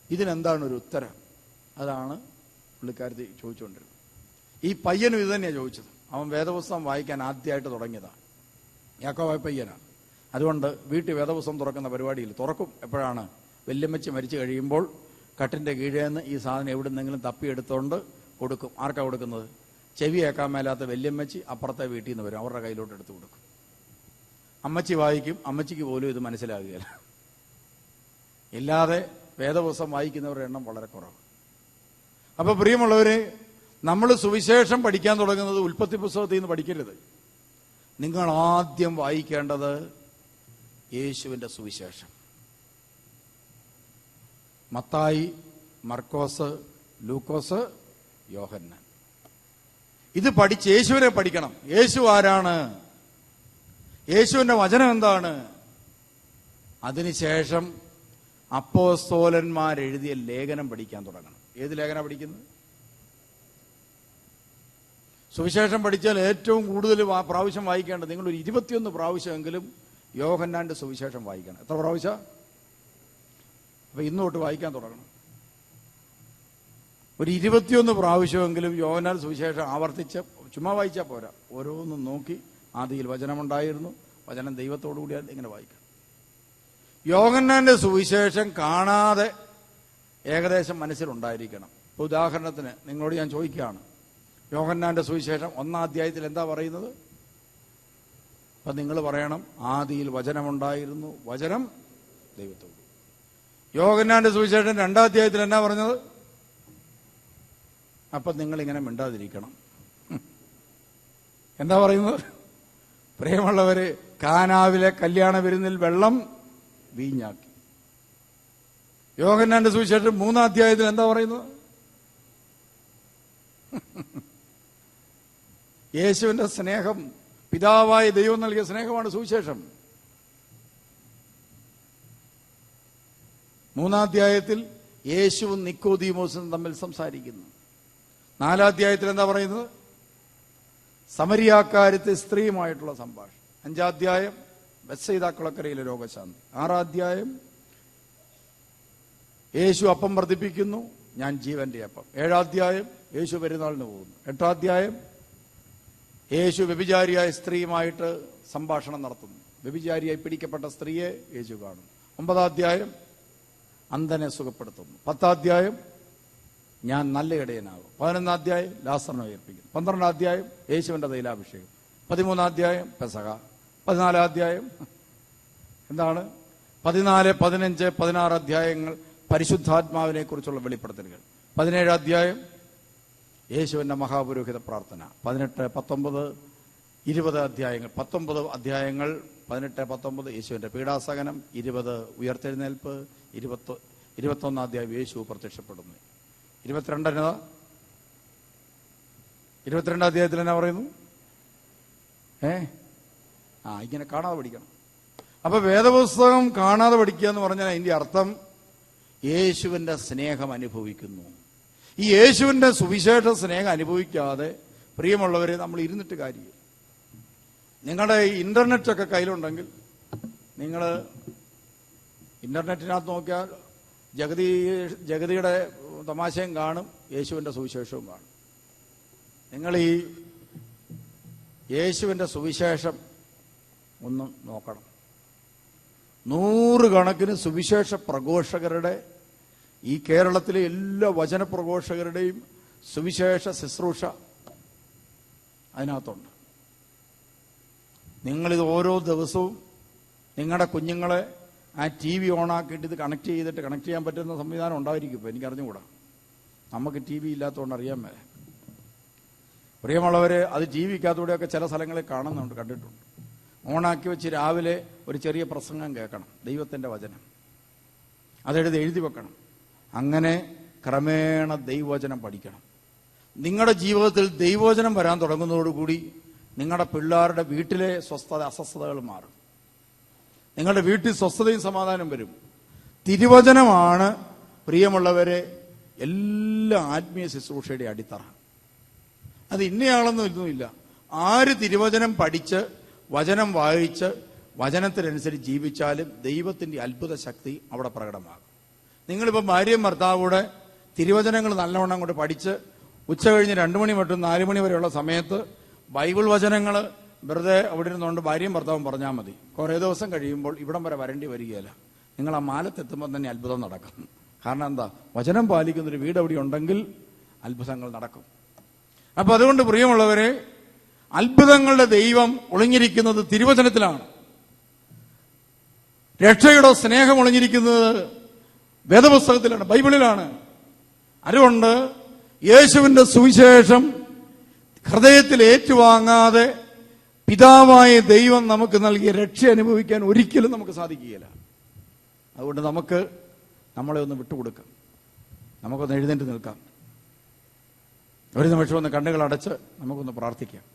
ഇതിനെന്താണ് ഒരു ഉത്തരം? അതാണ് പുള്ളിക്കാരത്തി ചോദിച്ചുകൊണ്ടിരുന്നത്. ഈ പയ്യനും ഇത് തന്നെയാണ് ചോദിച്ചത്. അവൻ വേദപുസ്തകം വായിക്കാൻ ആദ്യമായിട്ട് തുടങ്ങിയതാണ്. യാക്കോബായ പയ്യനാണ്. അതുകൊണ്ട് വീട്ടിൽ വേദപുസ്തകം തുറക്കുന്ന പരിപാടിയിൽ തുറക്കും. എപ്പോഴാണ്? വല്യമ്മച്ചി മരിച്ചു കഴിയുമ്പോൾ കട്ടിൻ്റെ കീഴേ നിന്ന് ഈ സാധനം എവിടുന്നെങ്കിലും തപ്പിയെടുത്തോണ്ട് കൊടുക്കും. ആർക്കാണ് കൊടുക്കുന്നത്? ചെവി കേൾക്കാൻ മേലാത്ത വല്യമ്മച്ചി അപ്പുറത്തെ വീട്ടിൽ നിന്ന് വരും, അവരുടെ കയ്യിലോട്ട് എടുത്ത് കൊടുക്കും. അമ്മച്ചി വായിക്കും, അമ്മച്ചിക്ക് പോലും ഇത് മനസ്സിലാകുകയില്ല. ഇല്ലാതെ വേദപുസ്തകം വായിക്കുന്നവരുടെ എണ്ണം വളരെ കുറവ്. അപ്പൊ പ്രിയമുള്ളവരെ, നമ്മൾ സുവിശേഷം പഠിക്കാൻ തുടങ്ങുന്നത് ഉൽപ്പത്തി പുസ്തകത്തിൽ നിന്ന് പഠിക്കരുത്. നിങ്ങൾ ആദ്യം വായിക്കേണ്ടത് യേശുവിന്റെ സുവിശേഷം. മത്തായി, മർക്കോസ്, ലൂക്കോസ്, യോഹന്നാൻ. ഇത് പഠിച്ച് യേശുവിനെ പഠിക്കണം. യേശു ആരാണ്? യേശുവിന്റെ വചനം എന്താണ്? അതിനുശേഷം അപ്പോസ്തലന്മാരെഴുതിയ ലേഖനം പഠിക്കാൻ തുടങ്ങണം. ഏത് ലേഖനം പഠിക്കുന്നത്? സുവിശേഷം പഠിച്ചാൽ ഏറ്റവും കൂടുതൽ പ്രാവശ്യം വായിക്കേണ്ടത്, നിങ്ങളൊരു 21 പ്രാവശ്യമെങ്കിലും യോഹന്നാന്റെ സുവിശേഷം വായിക്കണം. എത്ര പ്രാവശ്യം? അപ്പൊ ഇന്ന് തൊട്ട് വായിക്കാൻ തുടങ്ങണം. ഒരു 21 പ്രാവശ്യമെങ്കിലും യോഹന്നാൻ സുവിശേഷം ആവർത്തിച്ച് ചുമ്മാ വായിച്ചാൽ പോരാ. ഓരോന്നും നോക്കി, ആദിയിൽ വചനമുണ്ടായിരുന്നു, വചനം ദൈവത്തോടു കൂടിയാൽ ഇങ്ങനെ വായിക്കണം. യോഹന്നാന്റെ സുവിശേഷം കാണാതെ ഏകദേശം മനസ്സിലുണ്ടായിരിക്കണം. ഇപ്പൊ ഉദാഹരണത്തിന് നിങ്ങളോട് ഞാൻ ചോദിക്കുകയാണ്, യോഹന്നാന്റെ സുവിശേഷം 1-ാം അധ്യായത്തിൽ എന്താ പറയുന്നത്? അപ്പൊ നിങ്ങൾ പറയണം, ആദിയിൽ വചനമുണ്ടായിരുന്നു, വചനം ദൈവത്തോട്. യോഹന്നാന്റെ സുവിശേഷം 2-ാം അധ്യായത്തിൽ എന്നാ പറഞ്ഞത്? അപ്പൊ നിങ്ങളിങ്ങനെ മിണ്ടാതിരിക്കണം. എന്താ പറയുന്നത്? പ്രിയമുള്ളവര്, കാനാവിലെ കല്യാണ വിരുന്നിൽ വെള്ളം വീഞ്ഞാക്കി. യോഹന്നാന്റെ സുവിശേഷം 3-ാം അധ്യായത്തിൽ എന്താ പറയുന്നത്? യേശുവിന്റെ സ്നേഹം, പിതാവായ ദൈവം നൽകിയ സ്നേഹമാണ് സുവിശേഷം. 3-ാം അധ്യായത്തിൽ യേശുവും നിക്കോദീമോസും തമ്മിൽ സംസാരിക്കുന്നു. 4-ാം അധ്യായത്തിൽ എന്താ പറയുന്നത്? സമരിയാക്കാരത്തെ സ്ത്രീയുമായിട്ടുള്ള സംഭാഷണം. 5-ാം അധ്യായം ബെത്സയിദ കുളക്കരയിലെ രോഗശാന്തി. 6-ാം അധ്യായം യേശു അപ്പം വർദ്ധിപ്പിക്കുന്നു, ഞാൻ ജീവന്റെ അപ്പം. 7-ാം അധ്യായം യേശു പെരുന്നാളിന് പോകുന്നു. 8-ാം അധ്യായം യേശു വ്യഭിചാരിയായ സ്ത്രീയുമായിട്ട് സംഭാഷണം നടത്തുന്നു. വ്യഭിചാരിയായി പിടിക്കപ്പെട്ട സ്ത്രീയെ യേശു കാണുന്നു. 9-ാം അധ്യായം അന്ധനെ സുഖപ്പെടുത്തുന്നു. 10-ാം അധ്യായം ഞാൻ നല്ല ഇടയനാകും. 11 അധ്യായം ലാസറിനെ ഉയർപ്പിക്കുന്നു. 12 അധ്യായം യേശുവിന്റെ തൈലാഭിഷേകം. 13 അധ്യായം പെസഹ. 14 അധ്യായം എന്താണ്? 14, 15, 16 അധ്യായങ്ങൾ പരിശുദ്ധാത്മാവിനെ കുറിച്ചുള്ള വെളിപ്പെടുത്തലുകൾ. 17 അധ്യായം യേശുവിന്റെ മഹാപുരോഹിത പ്രാർത്ഥന. 18, 19, 20 അധ്യായങ്ങൾ. 19 അധ്യായങ്ങൾ 18, 19 യേശുവിന്റെ പീഡാസഹനം. 20 ഉയർത്തെഴുന്നേൽപ്പ്. 21 അധ്യായം യേശു പ്രത്യക്ഷപ്പെടുന്നു. 22 അധ്യായത്തിൽ എന്നാ പറയുന്നു? ഇങ്ങനെ കാണാതെ പഠിക്കണം. അപ്പൊ വേദപുസ്തകം കാണാതെ പഠിക്കുക എന്ന് പറഞ്ഞാൽ അതിന്റെ അർത്ഥം യേശുവിന്റെ സ്നേഹം അനുഭവിക്കുന്നു. ഈ യേശുവിന്റെ സുവിശേഷ സ്നേഹം അനുഭവിക്കാതെ പ്രിയമുള്ളവരെ നമ്മൾ ഇരുന്നിട്ട് കാര്യമില്ല. നിങ്ങളുടെ ഇന്റർനെറ്റൊക്കെ കയ്യിലുണ്ടെങ്കിൽ നിങ്ങൾ ഇന്റർനെറ്റിനകത്ത് നോക്കിയാൽ ജഗതിയുടെ തമാശയും കാണും, യേശുവിന്റെ സുവിശേഷവും കാണും. നിങ്ങൾ ഈ യേശുവിന്റെ സുവിശേഷം ഒന്ന് നോക്കണം. 100 കണക്കിന് സുവിശേഷ പ്രഘോഷകരുടെ, ഈ കേരളത്തിലെ എല്ലാ വചന പ്രഘോഷകരുടെയും സുവിശേഷ ശുശ്രൂഷ അതിനകത്തുണ്ട്. നിങ്ങളിത് ഓരോ ദിവസവും നിങ്ങളുടെ കുഞ്ഞുങ്ങളെ ആ ടി വി ഓണാക്കിയിട്ട് ഇത് കണക്ട് ചെയ്യാൻ പറ്റുന്ന സംവിധാനം ഉണ്ടായിരിക്കും. ഇപ്പോൾ എനിക്കറിഞ്ഞുകൂടാ, നമുക്ക് ടി വി ഇല്ലാത്തതുകൊണ്ട് അറിയാൻ മേല. പ്രിയമുള്ളവർ, അത് ടി വിക്കകത്തൂടെയൊക്കെ ചില സ്ഥലങ്ങളിൽ കാണുന്നുണ്ട്, കണ്ടിട്ടുണ്ട്. ഓണാക്കി വെച്ച് രാവിലെ ഒരു ചെറിയ പ്രസംഗം കേൾക്കണം, ദൈവത്തിൻ്റെ വചനം, എഴുതി വെക്കണം. അങ്ങനെ ക്രമേണ ദൈവവചനം പഠിക്കണം. നിങ്ങളുടെ ജീവിതത്തിൽ ദൈവവചനം വരാൻ തുടങ്ങുന്നതോടുകൂടി നിങ്ങളുടെ പിള്ളേരുടെ വീട്ടിലെ അസ്വസ്ഥതകൾ മാറും. നിങ്ങളുടെ വീട്ടിൽ സ്വസ്ഥതയും സമാധാനം വരും. തിരുവചനമാണ് പ്രിയമുള്ളവരെ എല്ലാ ആത്മീയ ശുശ്രൂഷയുടെ അടിത്തറ. അത് ഇന്നയാളൊന്നും ഇതൊന്നുമില്ല. ആര് തിരുവചനം പഠിച്ച് വചനം വായിച്ച് വചനത്തിനനുസരിച്ച് ജീവിച്ചാലും ദൈവത്തിൻ്റെ അത്ഭുത ശക്തി അവിടെ പ്രകടമാകും. നിങ്ങളിപ്പോൾ ഭാര്യയും ഭർത്താവൂടെ തിരുവചനങ്ങൾ നല്ലവണ്ണം കൊണ്ട് പഠിച്ച് ഉച്ച കഴിഞ്ഞ് 2 മണി തൊട്ട് 4 മണി വരെയുള്ള സമയത്ത് ബൈബിൾ വചനങ്ങൾ വെറുതെ അവിടെ ഇരുന്നുകൊണ്ട് ഭാര്യയും ഭർത്താവും പറഞ്ഞാൽ മതി. കുറേ ദിവസം കഴിയുമ്പോൾ ഇവിടം വരെ വരേണ്ടി വരികയില്ല. നിങ്ങൾ ആ മാലത്തെത്തുമ്പോൾ തന്നെ അത്ഭുതം നടക്കും. കാരണം എന്താ? വചനം പാലിക്കുന്നൊരു വീട് അവിടെ ഉണ്ടെങ്കിൽ അത്ഭുതങ്ങൾ നടക്കും. അപ്പൊ അതുകൊണ്ട് പ്രിയമുള്ളവരെ, അത്ഭുതങ്ങളുടെ ദൈവം ഒളിഞ്ഞിരിക്കുന്നത് തിരുവചനത്തിലാണ്. രക്ഷയുടെ സ്നേഹം ഒളിഞ്ഞിരിക്കുന്നത് വേദപുസ്തകത്തിലാണ്, ബൈബിളിലാണ്. അതുകൊണ്ട് യേശുവിന്റെ സുവിശേഷം ഹൃദയത്തിൽ ഏറ്റുവാങ്ങാതെ പിതാവായ ദൈവം നമുക്ക് നൽകിയ രക്ഷ അനുഭവിക്കാൻ ഒരിക്കലും നമുക്ക് സാധിക്കുകയില്ല. അതുകൊണ്ട് നമുക്ക് നമ്മളെ ഒന്ന് വിട്ടുകൊടുക്കാം, നമുക്കൊന്ന് എഴുന്നേറ്റ് നിൽക്കാം. ഒരു നിമിഷം ഒന്ന് കണ്ണുകൾ അടച്ച് നമുക്കൊന്ന് പ്രാർത്ഥിക്കാം.